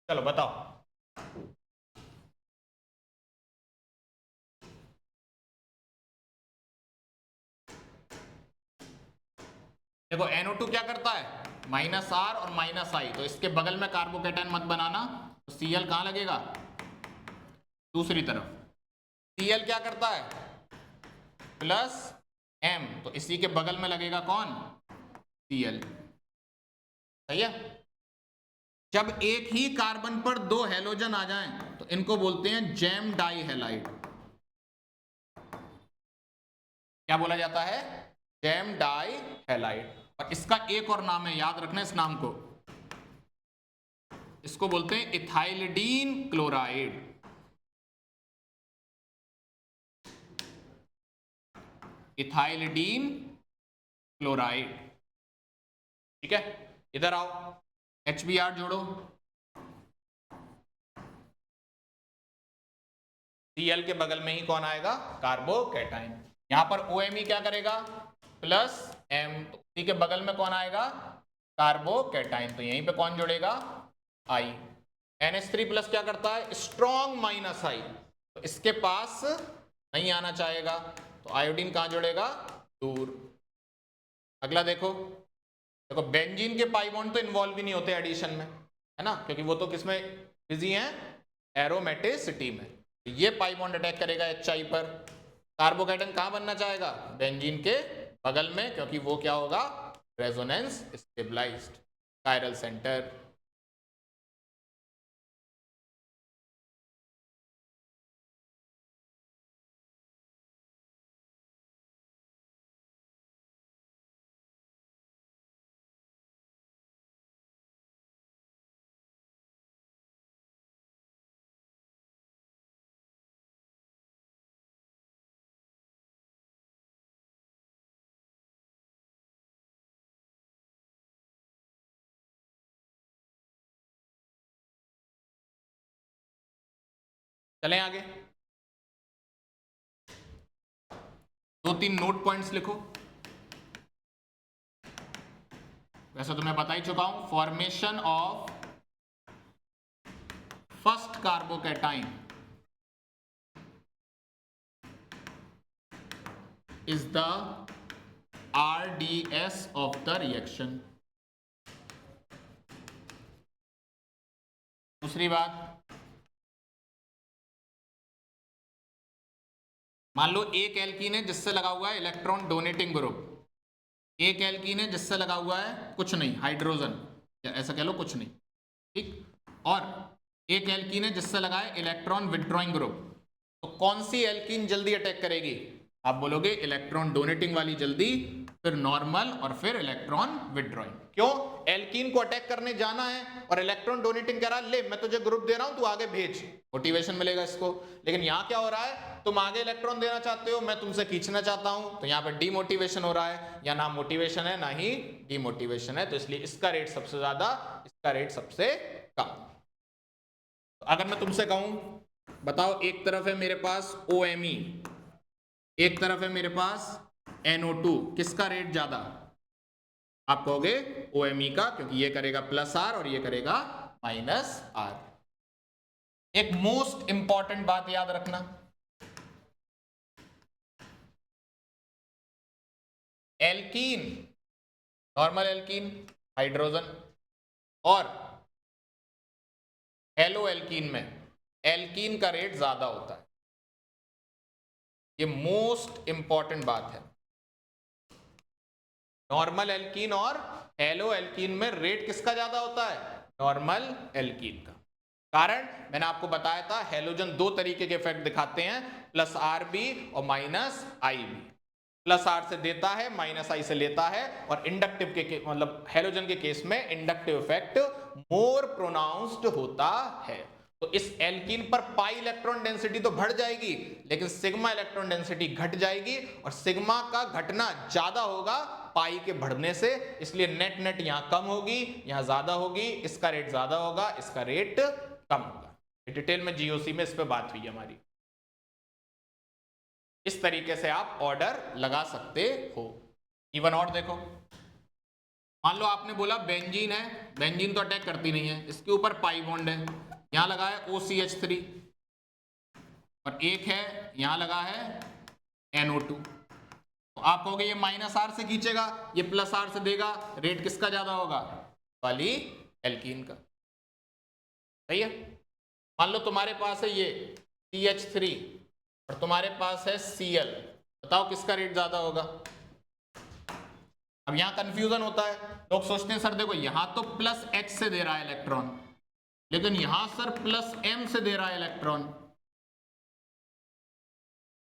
चलो बताओ। देखो NO2 क्या करता है, -R और -I, तो इसके बगल में कार्बोकेटाइन मत बनाना, तो Cl कहां लगेगा, दूसरी तरफ। Cl क्या करता है, +M, तो इसी के बगल में लगेगा कौन, Cl। सही है। जब एक ही कार्बन पर दो हेलोजन आ जाएं तो इनको बोलते हैं जेम डाई हैलाइड। क्या बोला जाता है, जेम डाई हैलाइड। और इसका एक और नाम है, याद रखना इस नाम को, इसको बोलते हैं इथाइलिडीन क्लोराइड। Ethylidene chloride. ठीक है, इधर आओ, HBr जोड़ो, Cl के बगल में ही कौन आएगा, कार्बोकेटाइन। यहां पर OMe क्या करेगा, +M, तो उसी के बगल में कौन आएगा, कार्बोकेटाइन, तो यहीं पे कौन जुड़ेगा, I। NH3+ क्या करता है, स्ट्रॉन्ग -I, तो इसके पास नहीं आना चाहेगा, तो आयोडीन कहां जुड़ेगा, दूर। अगला देखो, देखो बेंजीन के पाई बॉन्ड तो इन्वॉल्व भी नहीं होते एडिशन में, है ना, क्योंकि वो तो किसमें बिजी हैं, एरोमेटिसिटी में। ये पाई बॉन्ड अटैक करेगा HI पर, कार्बोकेटाइन कहां बनना चाहेगा, बेंजीन के बगल में, क्योंकि वो क्या होगा, रेजोनेंस स्टेबलाइज्ड, कायरल सेंटर। चलें आगे, 2-3 नोट पॉइंट्स लिखो। वैसे तो मैं बता ही चुका हूं, formation of first carbocation is the RDS of the reaction। दूसरी बात, मान लो एक एल्कीन है जिससे लगा हुआ है इलेक्ट्रॉन डोनेटिंग ग्रुप, एक एल्कीन है जिससे लगा हुआ है कुछ नहीं हाइड्रोजन, या ऐसा कह लो कुछ नहीं, ठीक, और एक एल्कीन है जिससे लगा है इलेक्ट्रॉन विथड्रॉइंग ग्रुप। तो कौन सी एल्कीन जल्दी अटैक करेगी? आप बोलोगे इलेक्ट्रॉन डोनेटिंग वाली जल्दी, फिर नॉर्मल और फिर इलेक्ट्रॉन विथड्रॉइंग। क्यों? एल्कीन को अटैक करने जाना है और इलेक्ट्रॉन डोनेटिंग कह रहा है, ले मैं तुझे ग्रुप दे रहा हूं, तू आगे भेज, मोटिवेशन मिलेगा इसको। लेकिन यहां क्या हो रहा है, तुम आगे इलेक्ट्रॉन देना चाहते हो, मैं तुमसे खींचना चाहता हूं, तो यहां पर डीमोटिवेशन हो रहा है। या ना मोटिवेशन है ना ही डीमोटिवेशन है, तो इसलिए इसका रेट सबसे ज्यादा, इसका रेट सबसे कम। तो अगर मैं तुमसे कहूं, बताओ, एक तरफ है मेरे पास OMe, एक तरफ है मेरे पास NO2, किसका रेट ज्यादा? आप कहोगे OMe का, क्योंकि ये करेगा +R और ये करेगा -R। एक मोस्ट इंपॉर्टेंट बात याद रखना, एल्कीन, नॉर्मल एल्कीन हाइड्रोजन, और हेलो एल्कीन में एल्कीन का रेट ज्यादा होता है। ये मोस्ट इंपॉर्टेंट बात है। नॉर्मल एल्कीन और हेलो एल्कीन में रेट किसका ज्यादा होता है? नॉर्मल एल्कीन का। कारण मैंने आपको बताया था, हेलोजन दो तरीके के इफेक्ट दिखाते हैं, +RB और -IB। +R से देता है, -I से लेता है, और इंडक्टिव के मतलब हेलोजन के केस में इंडक्टिव इफेक्ट मोर प्रोनाउंस्ड होता है। तो इस एल्कीन पर पाई इलेक्ट्रॉन डेंसिटी तो बढ़ जाएगी, लेकिन सिग्मा इलेक्ट्रॉन डेंसिटी घट जाएगी, और सिग्मा का घटना ज्यादा होगा पाई के बढ़ने से, इसलिए नेट नेट यहां कम होगी, यहां ज्यादा होगी, इसका रेट ज्यादा होगा, इसका रेट कम होगा। डिटेल में जीओसी में इस पे बात हुई हमारी। इस तरीके से आप ऑर्डर लगा सकते हो। इवन और देखो, मान लो आपने बोला बेंजीन है, बेंजीन तो अटैक करती नहीं है, इसके ऊपर पाई बॉन्ड है, यहां लगा है OCH3, और एक है यहां लगा है NO2। तो आप कहोगे ये -R से खींचेगा, ये +R से देगा, रेट किसका ज्यादा होगा? वाली एल्कीन का। सही है। मान लो तुम्हारे पास है ये CH3 और तुम्हारे पास है Cl, बताओ किसका रेट ज्यादा होगा? अब यहां कंफ्यूजन होता है, लोग सोचते हैं सर देखो यहां तो +H से दे रहा है इलेक्ट्रॉन, लेकिन यहां सर +M से दे रहा है इलेक्ट्रॉन,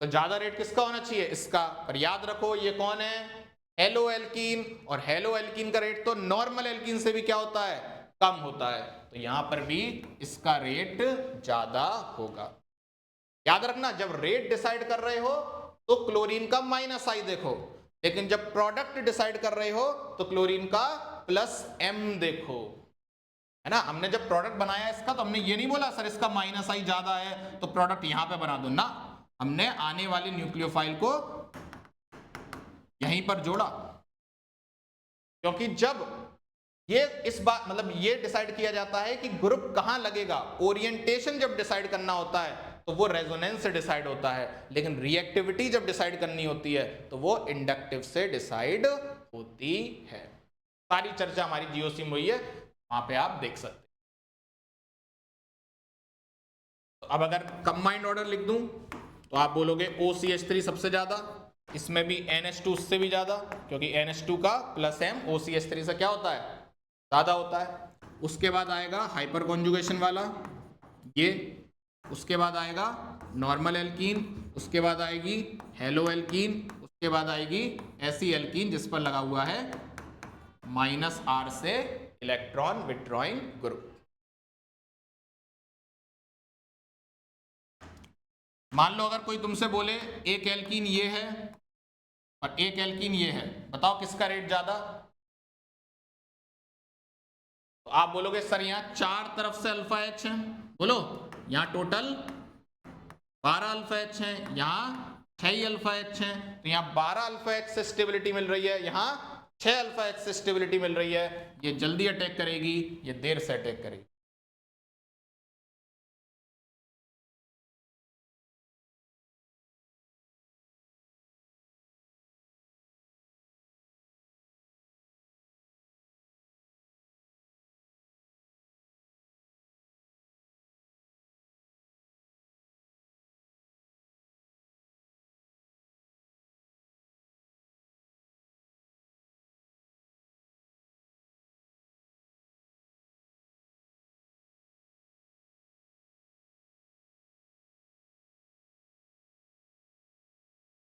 तो ज्यादा रेट किसका होना चाहिए? इसका। पर याद रखो ये कौन है? हेलो एल्कीन, और हेलो एल्कीन का रेट तो नॉर्मल एल्कीन से भी क्या होता है? कम होता है, तो यहां पर भी इसका रेट ज्यादा होगा। याद रखना, जब रेट डिसाइड कर रहे हो तो क्लोरीन का -I देखो, लेकिन जब प्रोडक्ट डिसाइड कर रहे हो तो क्लोरीन का +M देखो, है ना। हमने जब प्रोडक्ट बनाया इसका, तो हमने ये नहीं बोला सर इसका -I ज्यादा है तो प्रोडक्ट यहां पे बना दो ना, हमने आने वाली न्यूक्लियोफाइल को यहीं पर जोड़ा, क्योंकि जब ये इस बात मतलब ये डिसाइड किया जाता है कि ग्रुप कहां लगेगा, ओरिएंटेशन जब डिसाइड करना होता है तो वो रेजोनेंस से डिसाइड होता है, लेकिन रिएक्टिविटी जब डिसाइड करनी होती है तो वो इंडक्टिव से डिसाइड होती है। सारी चर्चा हमारी जीओसी में हुई है, वहां पे आप देख सकते हैं। तो अब अगर कंबाइंड ऑर्डर लिख दूं तो आप बोलोगे OCH3 सबसे ज्यादा, इसमें भी NH2 उससे भी ज्यादा, क्योंकि NH2 का +M OCH3 से क्या होता है? ज्यादा होता है। उसके बाद आएगा हाइपर कॉन्जुगेशन वाला ये, उसके बाद आएगा नॉर्मल एल्कीन, उसके बाद आएगी हेलो एल्कीन, उसके बाद आएगी ऐसी एल्कीन जिस पर लगा हुआ है -R से इलेक्ट्रॉन विथड्रॉइंग ग्रुप। मान लो अगर कोई तुमसे बोले एक एल्कीन ये है और एक एल्कीन ये है, बताओ किसका रेट ज्यादा? तो आप बोलोगे सर यहां चार तरफ से अल्फा H है, बोलो यहां टोटल 12 अल्फा एच हैं, यहाँ 6 ही अल्फा एच हैं, तो यहाँ 12 अल्फा एच से स्टेबिलिटी मिल रही है, यहाँ 6 अल्फा एच से स्टेबिलिटी मिल रही है। ये जल्दी अटैक करेगी, ये देर से अटैक करेगी।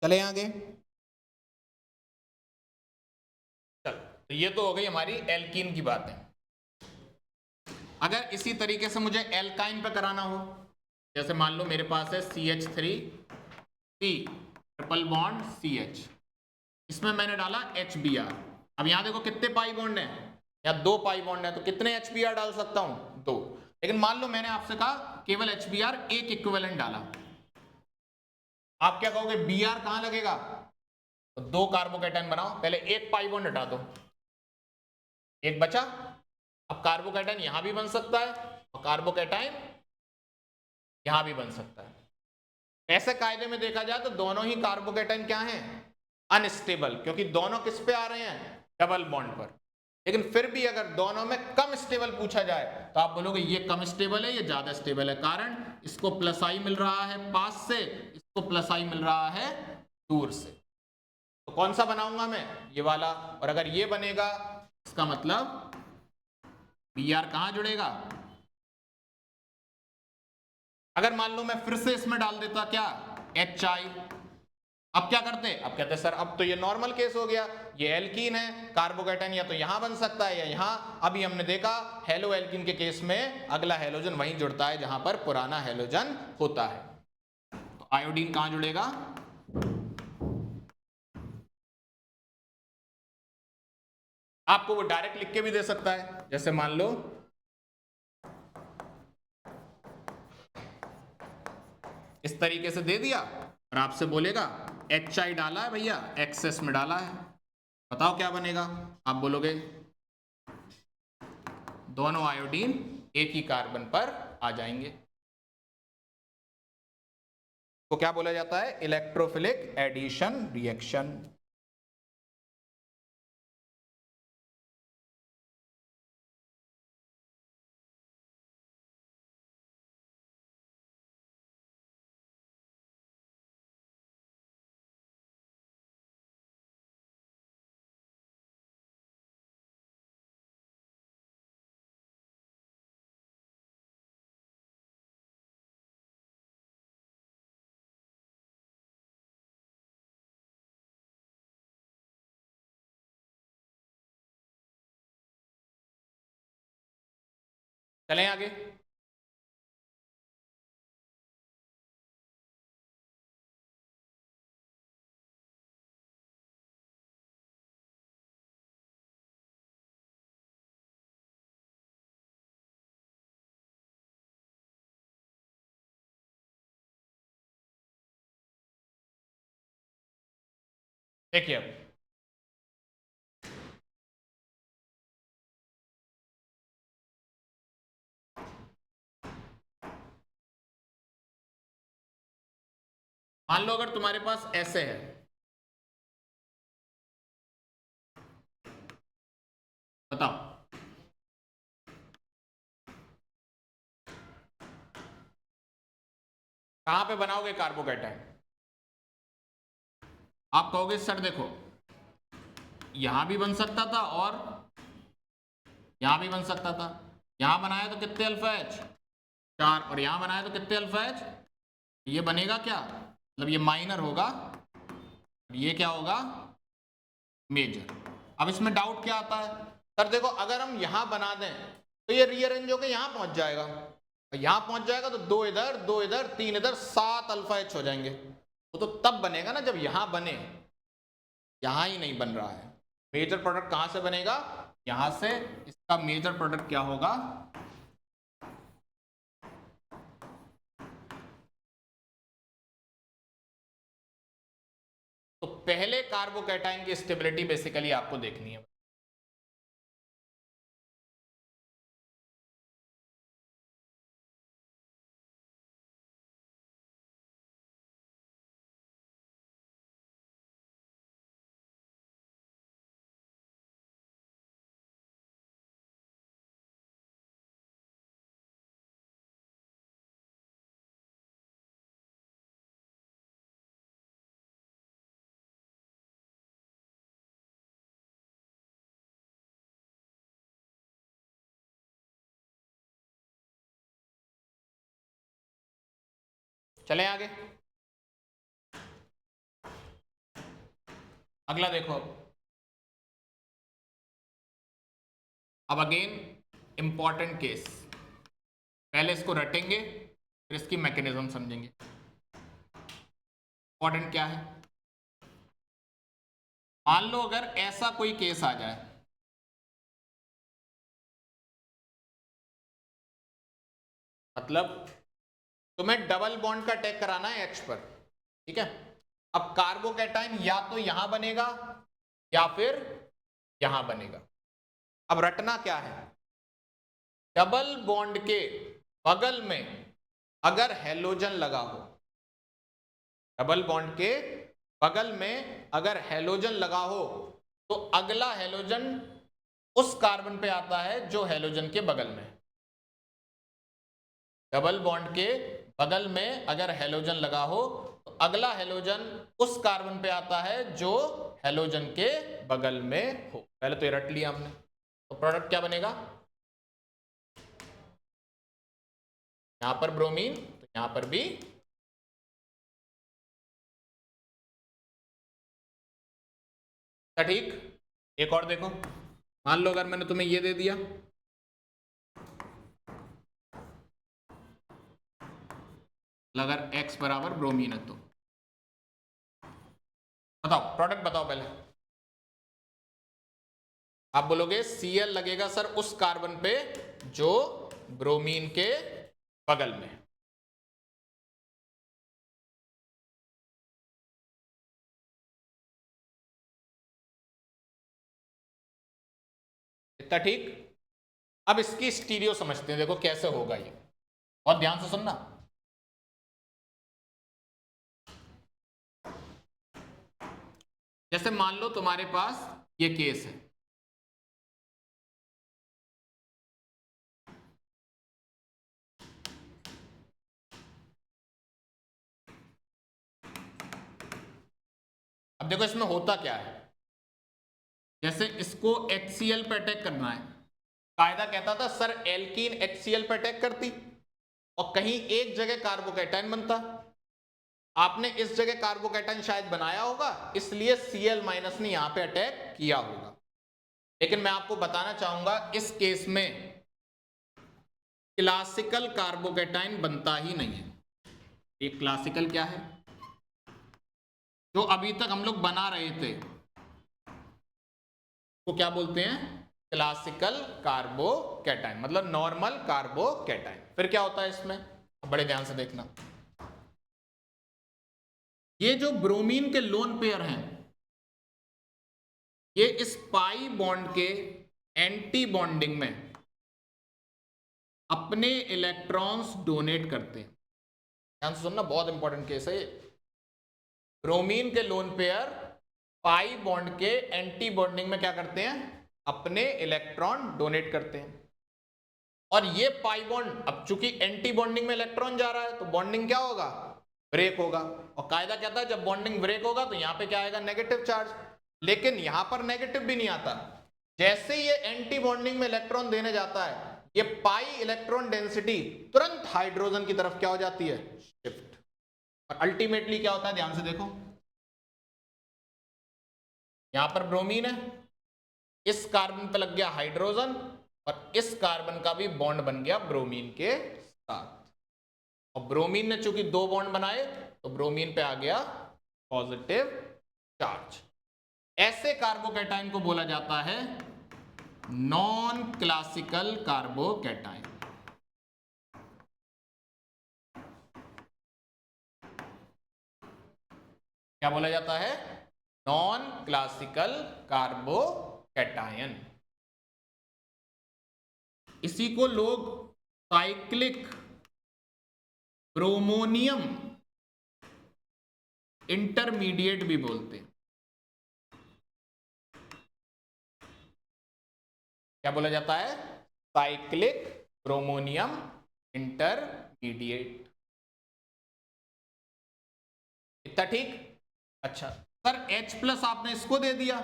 चले आगे। चलो, तो ये तो हो गई हमारी एल्कीन की बातें। अगर इसी तरीके से मुझे एल्काइन पे कराना हो, जैसे मान लो मेरे पास है CH3C ट्रिपल बॉन्ड CH, इसमें मैंने डाला HBr। अब यहां देखो कितने पाई बॉन्ड हैं, या 2 पाई बॉन्ड है, तो कितने HBr डाल सकता हूं, 2। लेकिन मान लो मैंने आपसे कहा केवल HBr एक इक्विवेलेंट डाला, आप क्या कहोगे Br कहां लगेगा? तो 2 कार्बोकैटायन बनाओ, पहले एक पाई बॉन्ड हटा दो, एक बचा। अब कार्बोकैटायन यहां भी बन सकता है और कार्बोकैटायन यहां भी बन सकता है। ऐसे कायदे में देखा जाए तो दोनों ही कार्बोकैटायन क्या हैं? अनस्टेबल, क्योंकि दोनों किस पे आ रहे हैं? डबल बॉन्ड पर। लेकिन फिर भी अगर दोनों में कम स्टेबल पूछा जाए तो आप बोलोगे ये कम स्टेबल है, ये ज्यादा स्टेबल है। कारण इसको प्लस आई मिल रहा है पास से, इसको प्लस आई मिल रहा है दूर से। तो कौन सा बनाऊंगा मैं? ये वाला। और अगर ये बनेगा इसका मतलब Br कहां जुड़ेगा? अगर मान लो मैं फिर से इसमें डाल देता क्या, HI, अब क्या करते? अब कहते सर अब तो ये नॉर्मल केस हो गया, ये एल्कीन है, कार्बोकैटायन या तो यहां बन सकता है या यहां। अभी हमने देखा हेलो एल्कीन के केस में अगला हेलोजन वहीं जुड़ता है जहां पर पुराना हेलोजन होता है। तो आयोडीन कहां जुड़ेगा? आपको वो डायरेक्ट लिख के भी दे सकता है, जैसे मान लो इस तरीके से दे दिया और आपसे बोलेगा HI डाला है भैया, एक्सेस में डाला है, बताओ क्या बनेगा? आप बोलोगे दोनों आयोडीन एक ही कार्बन पर आ जाएंगे। तो क्या बोला जाता है? Electrophilic addition reaction. चलें आगे। देखिए अब मान लो अगर तुम्हारे पास ऐसे है, बताओ कहां पे बनाओगे कार्बोकैटायन? आप कहोगे सर देखो यहां भी बन सकता था और यहां भी बन सकता था। यहां बनाया तो कितने अल्फा एच? 4। और यहां बनाया तो कितने अल्फा एच? ये बनेगा क्या, मतलब ये माइनर होगा, ये क्या होगा? मेजर। अब इसमें डाउट क्या आता है? सर देखो अगर हम यहां बना दें तो ये रीअरेंज होकर यहां पहुंच जाएगा, यहां पहुंच जाएगा तो 2 इधर 2 इधर 3 इधर 7 अल्फा एच हो जाएंगे। वो तो तब बनेगा ना जब यहां बने, यहां ही नहीं बन रहा है। मेजर प्रोडक्ट कहां से बनेगा? यहां से। इसका मेजर प्रोडक्ट क्या होगा? पहले कार्बोकैटायन की स्टेबिलिटी बेसिकली आपको देखनी है। चलें आगे, अगला देखो। अब अगेन इंपॉर्टेंट केस, पहले इसको रटेंगे फिर इसकी मैकेनिज्म समझेंगे। इंपॉर्टेंट क्या है, मान लो अगर ऐसा कोई केस आ जाए, मतलब तुम्हें डबल बॉन्ड का अटैक कराना है H पर, ठीक है। अब कार्बोकैटायन या तो यहां बनेगा या फिर यहां बनेगा। अब रटना क्या है, डबल बॉन्ड के बगल में अगर हैलोजन लगा हो, डबल बॉन्ड के बगल में अगर हैलोजन लगा हो तो अगला हैलोजन उस कार्बन पे आता है जो हैलोजन के बगल में। डबल बॉन्ड के बगल में अगर हैलोजन लगा हो तो अगला हैलोजन उस कार्बन पे आता है जो हैलोजन के बगल में हो। पहले तो ये रट लिया हमने, तो प्रोडक्ट क्या बनेगा, यहां पर ब्रोमीन तो यहां पर भी ठीक। एक और देखो, मान लो अगर मैंने तुम्हें ये दे दिया, अगर X बराबर ब्रोमीन है तो बताओ प्रोडक्ट बताओ। पहले आप बोलोगे Cl लगेगा सर उस कार्बन पे जो ब्रोमीन के बगल में। इतना ठीक। अब इसकी स्टीरियो समझते हैं, देखो कैसे होगा ये, बहुत ध्यान से सुनना। जैसे मान लो तुम्हारे पास ये केस है, अब देखो इसमें होता क्या है, जैसे इसको HCl पे अटैक करना है, कायदा कहता था सर एल्कीन HCl पे अटैक करती और कहीं एक जगह कार्बोकैटायन बनता। आपने इस जगह कार्बोकैटायन शायद बनाया होगा, इसलिए Cl माइनस ने यहां पे अटैक किया होगा। लेकिन मैं आपको बताना चाहूंगा इस केस में क्लासिकल कार्बोकैटायन बनता ही नहीं है। ये क्लासिकल क्या है, जो अभी तक हम लोग बना रहे थे वो क्या बोलते हैं, क्लासिकल कार्बोकैटायन, मतलब नॉर्मल कार्बोकैटायन। फिर क्या होता है इसमें, बड़े ध्यान से देखना, ये जो ब्रोमीन के लोन पेयर हैं ये इस पाई बॉन्ड के एंटी बॉन्डिंग में अपने इलेक्ट्रॉन्स डोनेट करते हैं। ध्यान से सुनना, बहुत इंपॉर्टेंट केस है ये। ब्रोमीन के लोन पेयर पाई बॉन्ड के एंटी बॉन्डिंग में क्या करते हैं, अपने इलेक्ट्रॉन डोनेट करते हैं। और ये पाई बॉन्ड, अब चूंकि एंटी बॉन्डिंग में इलेक्ट्रॉन जा रहा है तो बॉन्डिंग क्या होगा, ब्रेक होगा। और कायदा कहता है जब बॉन्डिंग ब्रेक होगा तो यहां पे क्या आएगा, नेगेटिव चार्ज। लेकिन यहां पर नेगेटिव भी नहीं आता, जैसे ये एंटी बॉन्डिंग में इलेक्ट्रॉन देने जाता है ये पाई इलेक्ट्रॉन डेंसिटी तुरंत हाइड्रोजन की तरफ क्या हो जाती है, शिफ्ट। और अल्टीमेटली क्या होता है, ध्यान से देखो, यहां पर ब्रोमीन है, इस कार्बन पे लग गया हाइड्रोजन और इस कार्बन का भी बॉन्ड बन गया ब्रोमीन के साथ। और ब्रोमीन ने चूंकि दो बॉन्ड बनाए तो ब्रोमीन पे आ गया पॉजिटिव चार्ज। ऐसे कार्बोकैटायन को बोला जाता है नॉन क्लासिकल कार्बोकैटायन। क्या बोला जाता है, नॉन क्लासिकल कार्बोकैटायन। इसी को लोग साइक्लिक ब्रोमोनियम इंटरमीडिएट भी बोलते हैं। क्या बोला जाता है? Cyclic bromonium intermediate. इतना ठीक? अच्छा सर H+ आपने इसको दे दिया,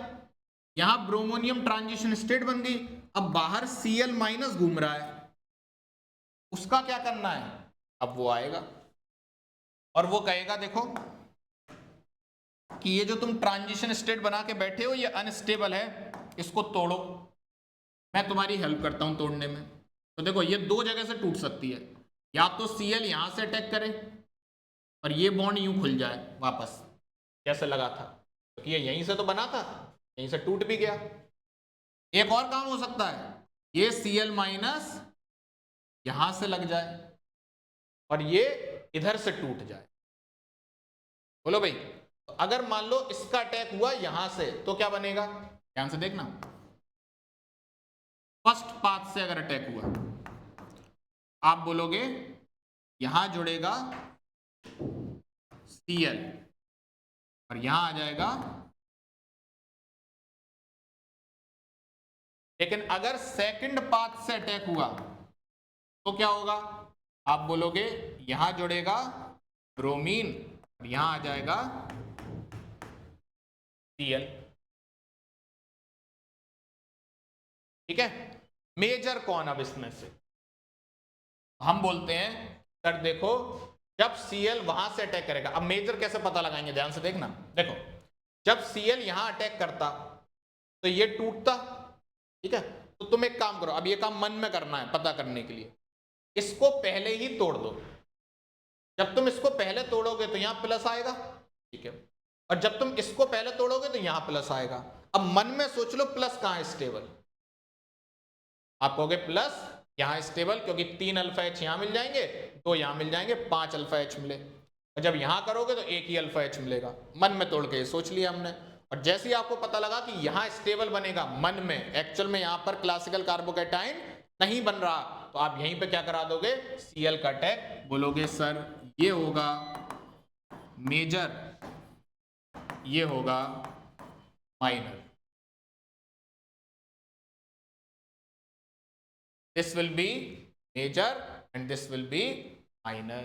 यहां ब्रोमोनियम ट्रांजिशन स्टेट बन गई, अब बाहर Cl- घूम रहा है, उसका क्या करना है? अब वो आएगा और वो कहेगा देखो कि ये जो तुम ट्रांजिशन स्टेट बना के बैठे हो ये अनस्टेबल है, इसको तोड़ो, मैं तुम्हारी हेल्प करता हूं तोड़ने में। तो देखो ये दो जगह से टूट सकती है, या तो Cl यहां से अटैक करे और ये बॉन्ड यूं खुल जाए वापस, जैसे लगा था, क्योंकि ये यहीं से तो बना था, यहीं से टूट भी गया। एक और काम हो सकता है, ये Cl- यहां से लग जाए और ये इधर से टूट जाए। बोलो भाई, तो अगर मान लो इसका अटैक हुआ यहां से तो क्या बनेगा? ध्यान से देखना, फर्स्ट पाथ से अगर अटैक हुआ, आप बोलोगे यहां जुड़ेगा Cl और यहां आ जाएगा, लेकिन अगर सेकंड पाथ से अटैक हुआ तो क्या होगा? आप बोलोगे यहां जुड़ेगा ब्रोमीन और यहां आ जाएगा Cl। ठीक है, मेजर कौन अब इसमें से? हम बोलते हैं सर देखो जब Cl वहां से अटैक करेगा, अब मेजर कैसे पता लगाएंगे? ध्यान से देखना, देखो जब Cl यहां अटैक करता तो ये टूटता, ठीक है, तो तुम एक काम करो, अब ये काम मन में करना है पता करने के लिए, इसको पहले ही तोड़ दो। जब तुम इसको पहले तोड़ोगे तो यहां प्लस आएगा, ठीक है, और जब तुम इसको पहले तोड़ोगे तो यहां प्लस आएगा। अब मन में सोच लो प्लस कहां है स्टेबल, आप कहोगे प्लस यहां स्टेबल, क्योंकि 3 अल्फा H यहां मिल जाएंगे, 2 यहां मिल जाएंगे, 5 अल्फा H मिले, और जब यहां करोगे तो एक ही अल्फा H मिलेगा। मन में तोड़ के सोच लिया हमने, और जैसे ही आपको पता लगा कि यहां स्टेबल बनेगा मन में, एक्चुअल में यहां पर क्लासिकल कार्बोकैटायन नहीं बन रहा, तो आप यहीं पे क्या करा दोगे? Cl का अटैक, बोलोगे सर ये होगा मेजर, ये होगा minor. This will be major and this will be minor.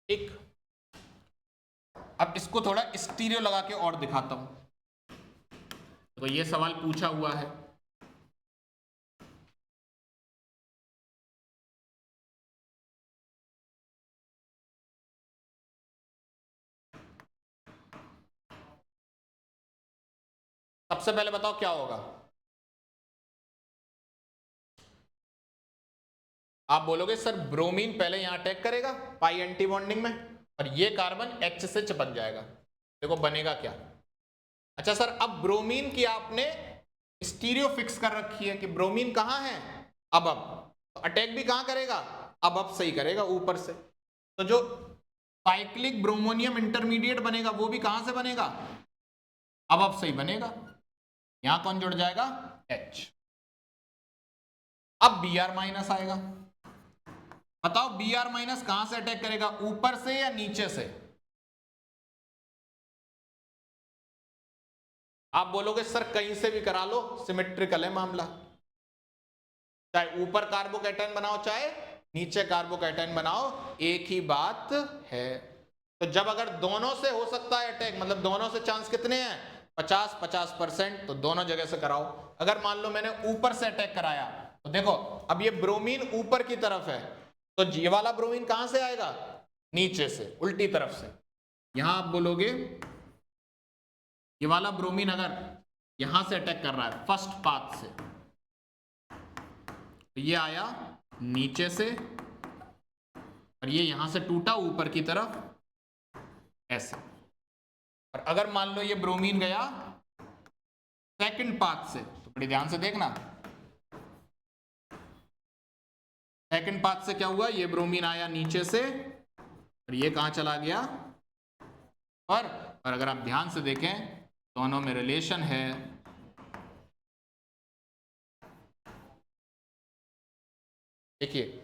ठीक, अब इसको थोड़ा स्टीरियो लगा के और दिखाता हूं। तो ये सवाल पूछा हुआ है, सबसे पहले बताओ क्या होगा? आप बोलोगे सर ब्रोमीन पहले यहां अटैक करेगा पाई एंटी बॉन्डिंग में, और ये कार्बन H से चिपक जाएगा। देखो बनेगा क्या? अच्छा सर अब ब्रोमीन की आपने स्टीरियो फिक्स कर रखी है कि ब्रोमीन कहां है, अब तो अटैक भी कहां करेगा? अब सही करेगा ऊपर से, तो जो साइक्लिक ब्रोमोनियम इंटरमीडिएट बनेगा वो भी कहां से बनेगा? अब सही बनेगा, यहां कौन जुड़ जाएगा? H। अब Br- आएगा, बताओ Br- कहां से अटैक करेगा, ऊपर से या नीचे से? आप बोलोगे सर कहीं से भी करा लो, सिमेट्रिकल है मामला, चाहे ऊपर कार्बोकैटायन बनाओ चाहे नीचे कार्बोकैटायन बनाओ, एक ही बात है। तो जब अगर दोनों से हो सकता है अटैक, मतलब दोनों से चांस कितने हैं? 50-50%, तो दोनों जगह से कराओ। अगर मान लो मैंने ऊपर से अटैक कराया, तो देखो अब ये ब्रोमीन ऊपर की तरफ है, तो ये वाला ब्रोमीन कहां से आएगा? नीचे से, उल्टी तरफ से। यहां आप बोलोगे ये वाला ब्रोमीन अगर यहां से अटैक कर रहा है फर्स्ट पाथ से, तो ये आया नीचे से और ये यहां से टूटा ऊपर की तरफ ऐसे, और अगर मान लो ये ब्रोमीन गया सेकंड पाथ से, तो बड़े ध्यान से देखना, सेकंड पाथ से क्या हुआ, ये ब्रोमीन आया नीचे से और ये कहां चला गया पर। और अगर आप ध्यान से देखें दोनों में रिलेशन है, देखिए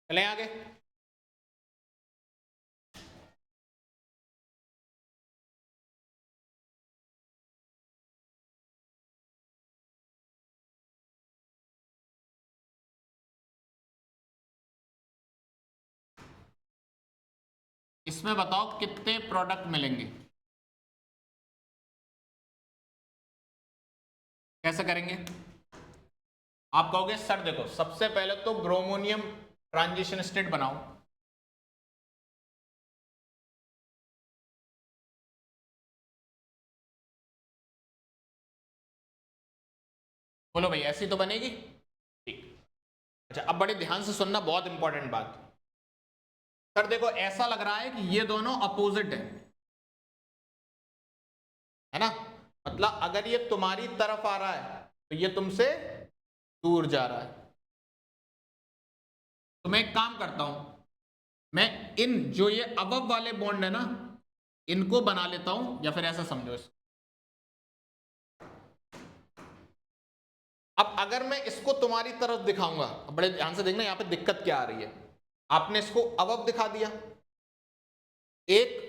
चलें आगे। इसमें बताओ कितने प्रोडक्ट मिलेंगे, कैसे करेंगे। आप कहोगे सर देखो सबसे पहले तो ब्रोमोनियम ट्रांजिशन स्टेट बनाओ, बोलो भाई ऐसी तो बनेगी, ठीक। अच्छा अब बड़े ध्यान से सुनना, बहुत इंपॉर्टेंट बात। सर देखो ऐसा लग रहा है कि ये दोनों अपोजिट है ना, मतलब अगर ये तुम्हारी तरफ आ रहा है तो ये तुमसे दूर जा रहा है। तो मैं एक काम करता हूं, मैं इन जो ये अबव वाले बॉन्ड है ना इनको बना लेता हूं, या फिर ऐसा समझो इसको। अब अगर मैं इसको तुम्हारी तरफ दिखाऊंगा, बड़े ध्यान से देखना यहां पे दिक्कत क्या आ रही है। आपने इसको अबव दिखा दिया, एक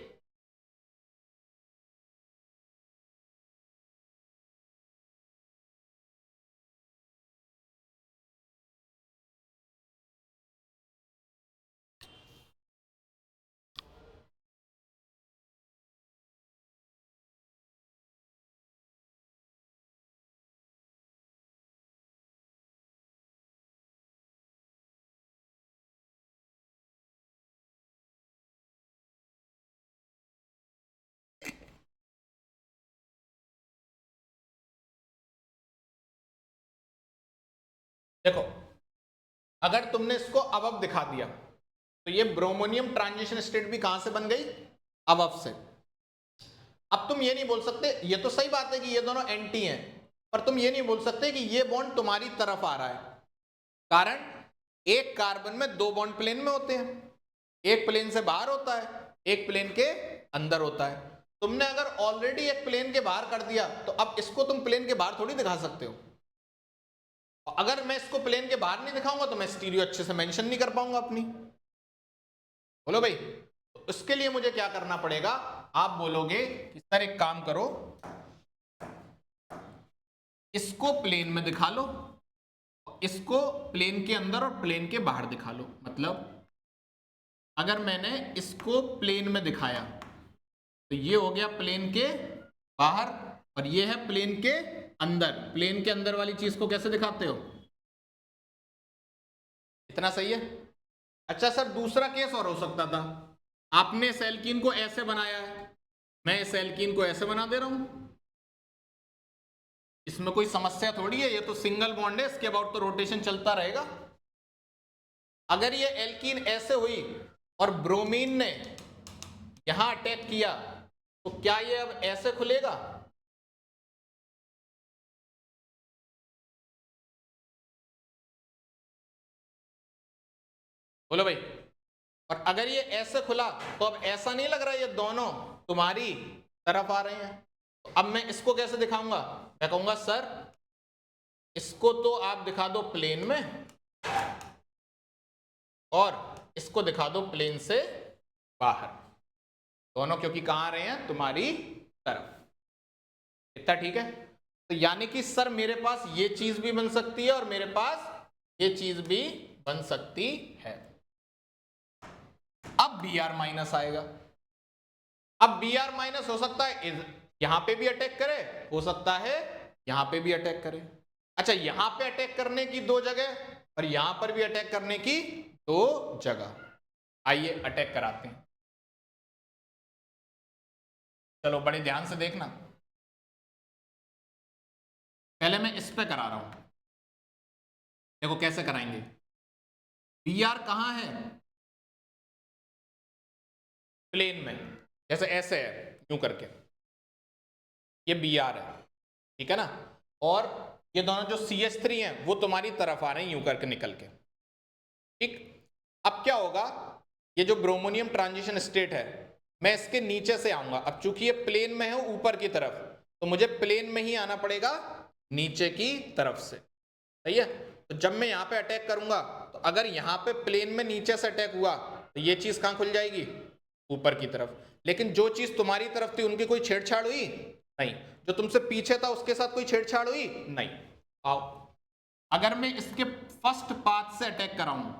देखो अगर तुमने इसको अबव दिखा दिया तो ये ब्रोमोनियम ट्रांजिशन स्टेट भी कहां से बन गई, अबव से। अब तुम ये नहीं बोल सकते, ये तो सही बात है कि ये दोनों एंटी हैं, पर तुम ये नहीं बोल सकते कि ये बॉन्ड तुम्हारी तरफ आ रहा है, कारण एक कार्बन में दो बॉन्ड प्लेन में होते हैं, एक प्लेन से बाहर होता है एक प्लेन के अंदर होता है। तुमने अगर ऑलरेडी एक प्लेन के बाहर कर दिया तो अब इसको तुम प्लेन के बाहर थोड़ी दिखा सकते हो। अगर मैं इसको प्लेन के बाहर नहीं दिखाऊंगा तो मैं स्टीरियो अच्छे से मेंशन नहीं कर पाऊंगा अपनी। बोलो भाई, तो इसके लिए मुझे क्या करना पड़ेगा, आप बोलोगे कि सर एक काम करो, इसको प्लेन में दिखा लो, इसको प्लेन के अंदर और प्लेन के बाहर दिखा लो। मतलब अगर मैंने इसको प्लेन में दिखाया तो ये हो गया प्लेन के बाहर, और ये है प्लेन के अंदर। प्लेन के अंदर वाली चीज को कैसे दिखाते हो, इतना सही है। अच्छा सर दूसरा केस और हो सकता था, आपने इस एल्कीन को ऐसे बनाया है, मैं इस एल्कीन को ऐसे बना दे रहा हूं, इसमें कोई समस्या थोड़ी है, ये तो सिंगल बॉन्ड है, इसके अबाउट तो रोटेशन चलता रहेगा। अगर ये एल्कीन ऐसे हुई और ब्रोमीन ने यहां अटैक किया तो क्या ये अब ऐसे खुलेगा, बोलो भाई। और अगर ये ऐसे खुला तो अब ऐसा नहीं लग रहा ये दोनों तुम्हारी तरफ आ रहे हैं। तो अब मैं इसको कैसे दिखाऊंगा, मैं कहूंगा सर इसको तो आप दिखा दो प्लेन में और इसको दिखा दो प्लेन से बाहर, दोनों क्योंकि कहां आ रहे हैं, तुम्हारी तरफ। इतना ठीक है। तो यानी कि सर मेरे पास ये चीज भी बन सकती है और मेरे पास ये चीज भी बन सकती है। अब बी आर माइनस आएगा। अब बी आर माइनस हो सकता है यहां पे भी अटैक करे, हो सकता है यहां पे भी अटैक करे। अच्छा, यहां पे अटैक करने की दो जगह और यहां पर भी अटैक करने की दो जगह। आइए अटैक कराते हैं। चलो बड़े ध्यान से देखना, पहले मैं इस पे करा रहा हूं, देखो कैसे कराएंगे। बी आर कहां है, प्लेन में, जैसे ऐसे है यूं करके, ये बी आर है, ठीक है ना, और ये दोनों जो CH3 हैं वो तुम्हारी तरफ आ रहे हैं यूं करके निकल के, ठीक। अब क्या होगा, ये जो ब्रोमोनियम ट्रांजिशन स्टेट है, मैं इसके नीचे से आऊंगा। अब चूंकि ये प्लेन में है ऊपर की तरफ, तो मुझे प्लेन में ही आना पड़ेगा नीचे की तरफ से, सही है। तो जब मैं यहां पे अटैक करूंगा, तो अगर यहां पे प्लेन में नीचे से अटैक हुआ तो ये चीज कहां खुल जाएगी, ऊपर की तरफ। लेकिन जो चीज तुम्हारी तरफ थी उनकी कोई छेड़छाड़ हुई नहीं, जो तुमसे पीछे था उसके साथ कोई छेड़छाड़ हुई नहीं। आओ, अगर मैं इसके फर्स्ट पाथ से अटैक कराऊं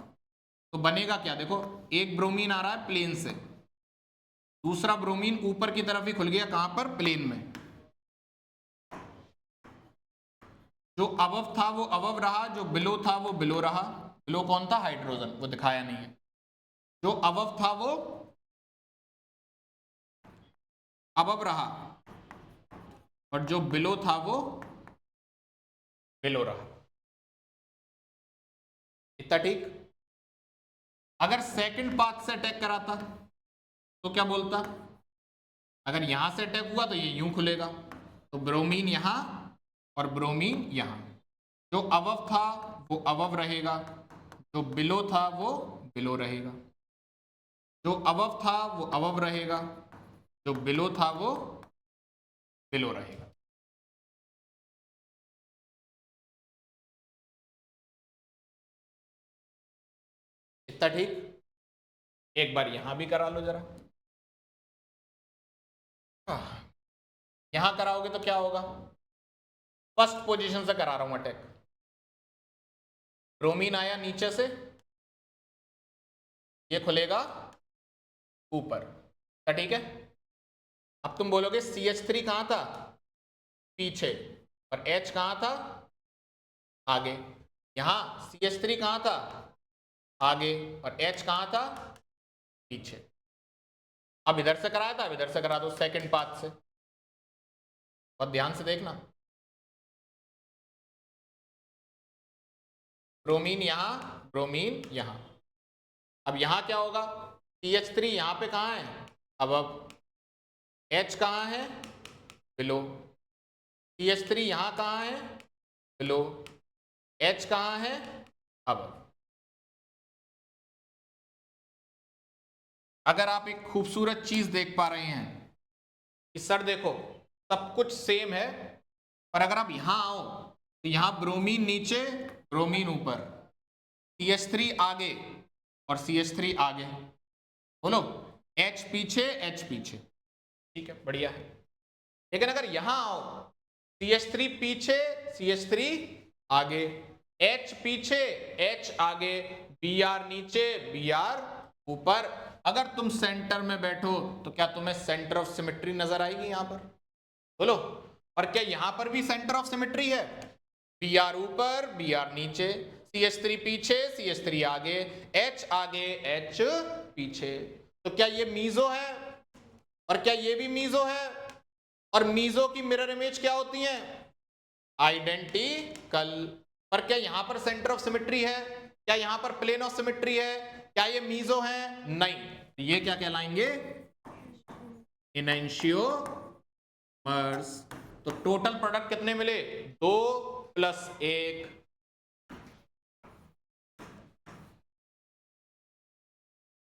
तो बनेगा क्या, देखो एक ब्रोमीन आ रहा है प्लेन से, दूसरा ब्रोमीन ऊपर की तरफ ही खुल गया, कहां पर, प्लेन में। जो अबव था वो अबव रहा, जो बिलो था वो बिलो रहा। बिलो कौन था, हाइड्रोजन, वो दिखाया नहीं है। जो अबव था वो अबव रहा और जो बिलो था वो बिलो रहा। इतना ठीक। अगर सेकंड पाथ से अटैक कराता तो क्या बोलता, अगर यहां से अटैक हुआ तो ये यूं खुलेगा, तो ब्रोमीन यहां और ब्रोमीन यहां। जो अबव था वो अबव रहेगा, जो बिलो था वो बिलो रहेगा। जो अबव था वो अबव रहेगा, जो बिलो था वो बिलो रहेगा। इतना ठीक। एक बार यहां भी करा लो जरा। यहां कराओगे तो क्या होगा, फर्स्ट पोजीशन से करा रहा हूं अटैक। ब्रोमीन आया नीचे से, ये खुलेगा ऊपर, ठीक है। अब तुम बोलोगे CH3 कहां था, पीछे, और H कहां था, आगे। यहां CH3 कहां था, आगे, और H कहां था, पीछे। अब इधर से कराया था, अब इधर से करा दो सेकंड पाथ से। और ध्यान से देखना, ब्रोमीन यहां, ब्रोमीन यहां। अब यहां क्या होगा, CH3 यहां पे कहां है, अब H कहां है, बिलो। CH3 यहां कहां है, बिलो। H कहां है, अब। अगर आप एक खूबसूरत चीज देख पा रहे हैं कि सर देखो सब कुछ सेम है, पर अगर आप यहां आओ तो यहां ब्रोमीन नीचे, ब्रोमीन ऊपर, CH3 आगे और CH3 आगे, बोलो H पीछे, H पीछे, ठीक है, बढ़िया है। लेकिन अगर यहां आओ, CH3 पीछे, CH3 आगे, H पीछे, H आगे, Br नीचे, Br ऊपर। अगर तुम सेंटर में बैठो तो क्या तुम्हें सेंटर ऑफ सिमेट्री नजर आएगी यहां पर, बोलो। और क्या यहां पर भी सेंटर ऑफ सिमेट्री है, Br ऊपर, Br नीचे, CH3 पीछे, CH3 आगे, H आगे, H पीछे। तो क्या ये मीजो है, और क्या ये भी मीजो है, और मीजो की मिरर इमेज क्या होती है, आइडेंटिकल। पर क्या यहां पर सेंटर ऑफ सिमेट्री है, क्या यहां पर प्लेन ऑफ सिमेट्री है, क्या ये मीजो है, नहीं। ये क्या कहलाएंगे, इनेंशियोमर्स। तो टोटल प्रोडक्ट कितने मिले, 2 + 1।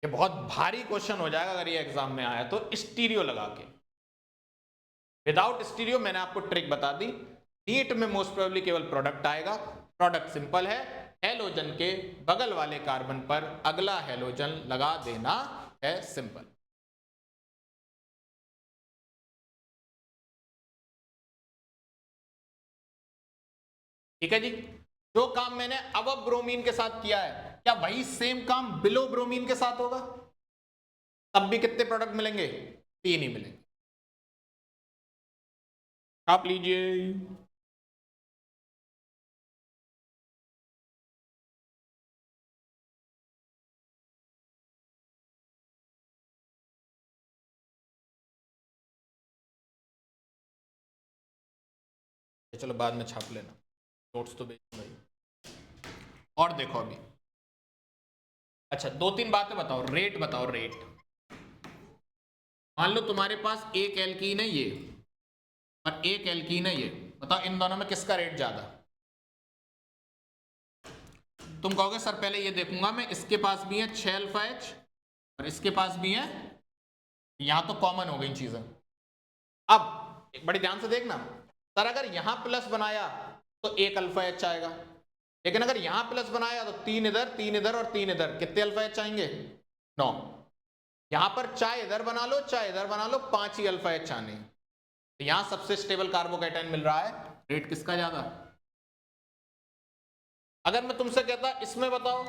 ये बहुत भारी क्वेश्चन हो जाएगा अगर ये एग्जाम में आया तो, स्टीरियो लगा के। विदाउट स्टीरियो मैंने आपको ट्रिक बता दी, नीट में मोस्ट प्रोबेबली केवल प्रोडक्ट आएगा। प्रोडक्ट सिंपल है, हेलोजन के बगल वाले कार्बन पर अगला हेलोजन लगा देना है, सिंपल। ठीक है जी। जो काम मैंने अब ब्रोमीन के साथ किया है, क्या वही सेम काम बिलो ब्रोमीन के साथ होगा? तब भी कितने प्रोडक्ट मिलेंगे? 3 ही मिलेंगे। आप लीजिए। चलो बाद में छाप लेना, नोट्स तो भेजूंगा ही। और देखो अभी, अच्छा 2-3 बातें बताओ, रेट बताओ, रेट। मान लो तुम्हारे पास एक एल्कीन है ये और एक एल्कीन है ये, बताओ इन दोनों में किसका रेट ज्यादा? तुम कहोगे सर पहले ये देखूंगा मैं, इसके पास भी है 6 अल्फा एच और इसके पास भी है, यहां तो कॉमन हो गई चीजें। अब एक बड़ी ध्यान से देखना, सर अगर यहां प्लस बनाया तो 1 अल्फा एच आएगा, लेकिन अगर यहां प्लस बनाया तो 3 इधर, 3 इधर और 3 इधर, कितने अल्फा एच आएंगे? 9। यहां पर चाहे इधर बना लो चाहे इधर बना लो, 5 ही अल्फा एच आने। तो यहां सबसे स्टेबल कार्बोकैटायन मिल रहा है, रेट किसका ज्यादा? अगर मैं तुमसे कहता इसमें बताओ,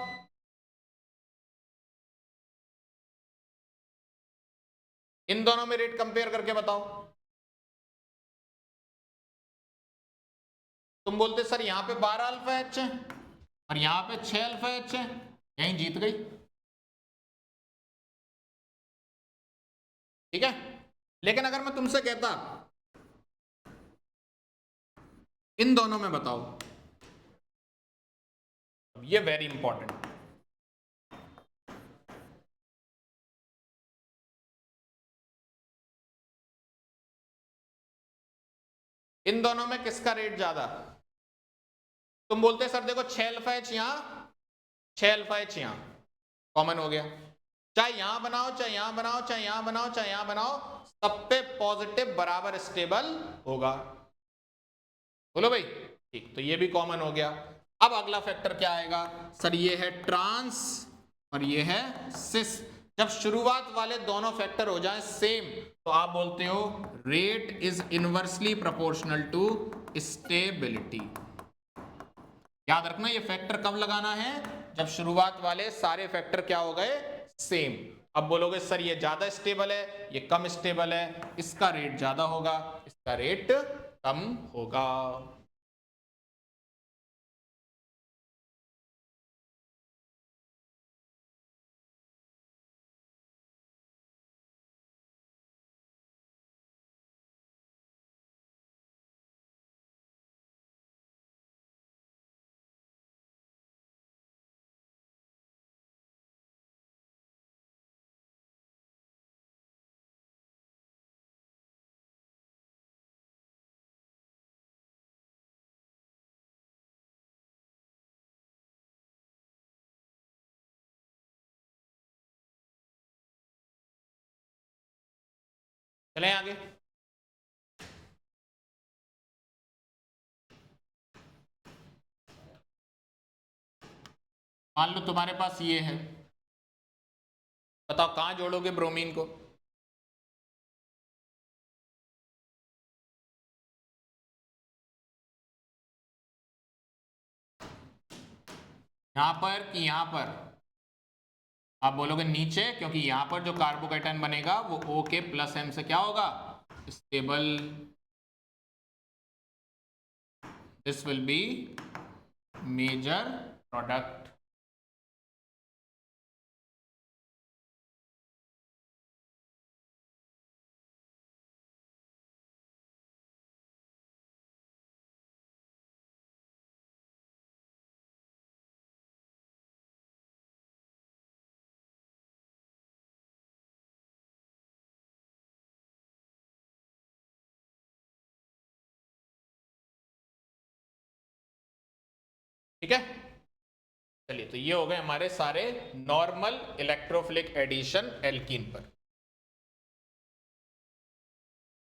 इन दोनों में रेट कंपेयर करके बताओ, तुम बोलते सर यहां पे 12 अल्फा एच है और यहां पे 6 अल्फा एच है, यहीं जीत गई। ठीक है, लेकिन अगर मैं तुमसे कहता इन दोनों में बताओ, ये वेरी इंपॉर्टेंट, इन दोनों में किसका रेट ज्यादा? तुम बोलते सर देखो 6 अल्फा एच यहां, 6 अल्फा एच यहां, कॉमन हो गया, चाहे यहां बनाओ चाहे यहां बनाओ चाहे यहां बनाओ चाहे यहां बनाओ, सब पे पॉजिटिव बराबर स्टेबल होगा। बोलो भाई, ठीक, तो ये भी कॉमन हो गया। अब अगला फैक्टर क्या आएगा? सर ये है ट्रांस और ये है सिस। जब शुरुआत वाले दोनों फैक्टर हो जाए सेम तो आप बोलते हो rate is inversely proportional to stability. याद रखना ये फैक्टर कब लगाना है? जब शुरुआत वाले सारे फैक्टर क्या हो गए? सेम। अब बोलोगे सर ये ज्यादा स्टेबल है, ये कम स्टेबल है, इसका रेट ज्यादा होगा, इसका रेट कम होगा। चलें आगे। मान लो तुम्हारे पास ये है, बताओ कहां जोड़ोगे ब्रोमीन को? यहां पर कि यहां पर? आप बोलोगे नीचे, क्योंकि यहां पर जो कार्बोकैटायन बनेगा वो O के प्लस M से क्या होगा? Stable. This will be major product. ठीक है, चलिए तो ये हो गए हमारे सारे नॉर्मल इलेक्ट्रोफिलिक एडिशन एल्कीन पर।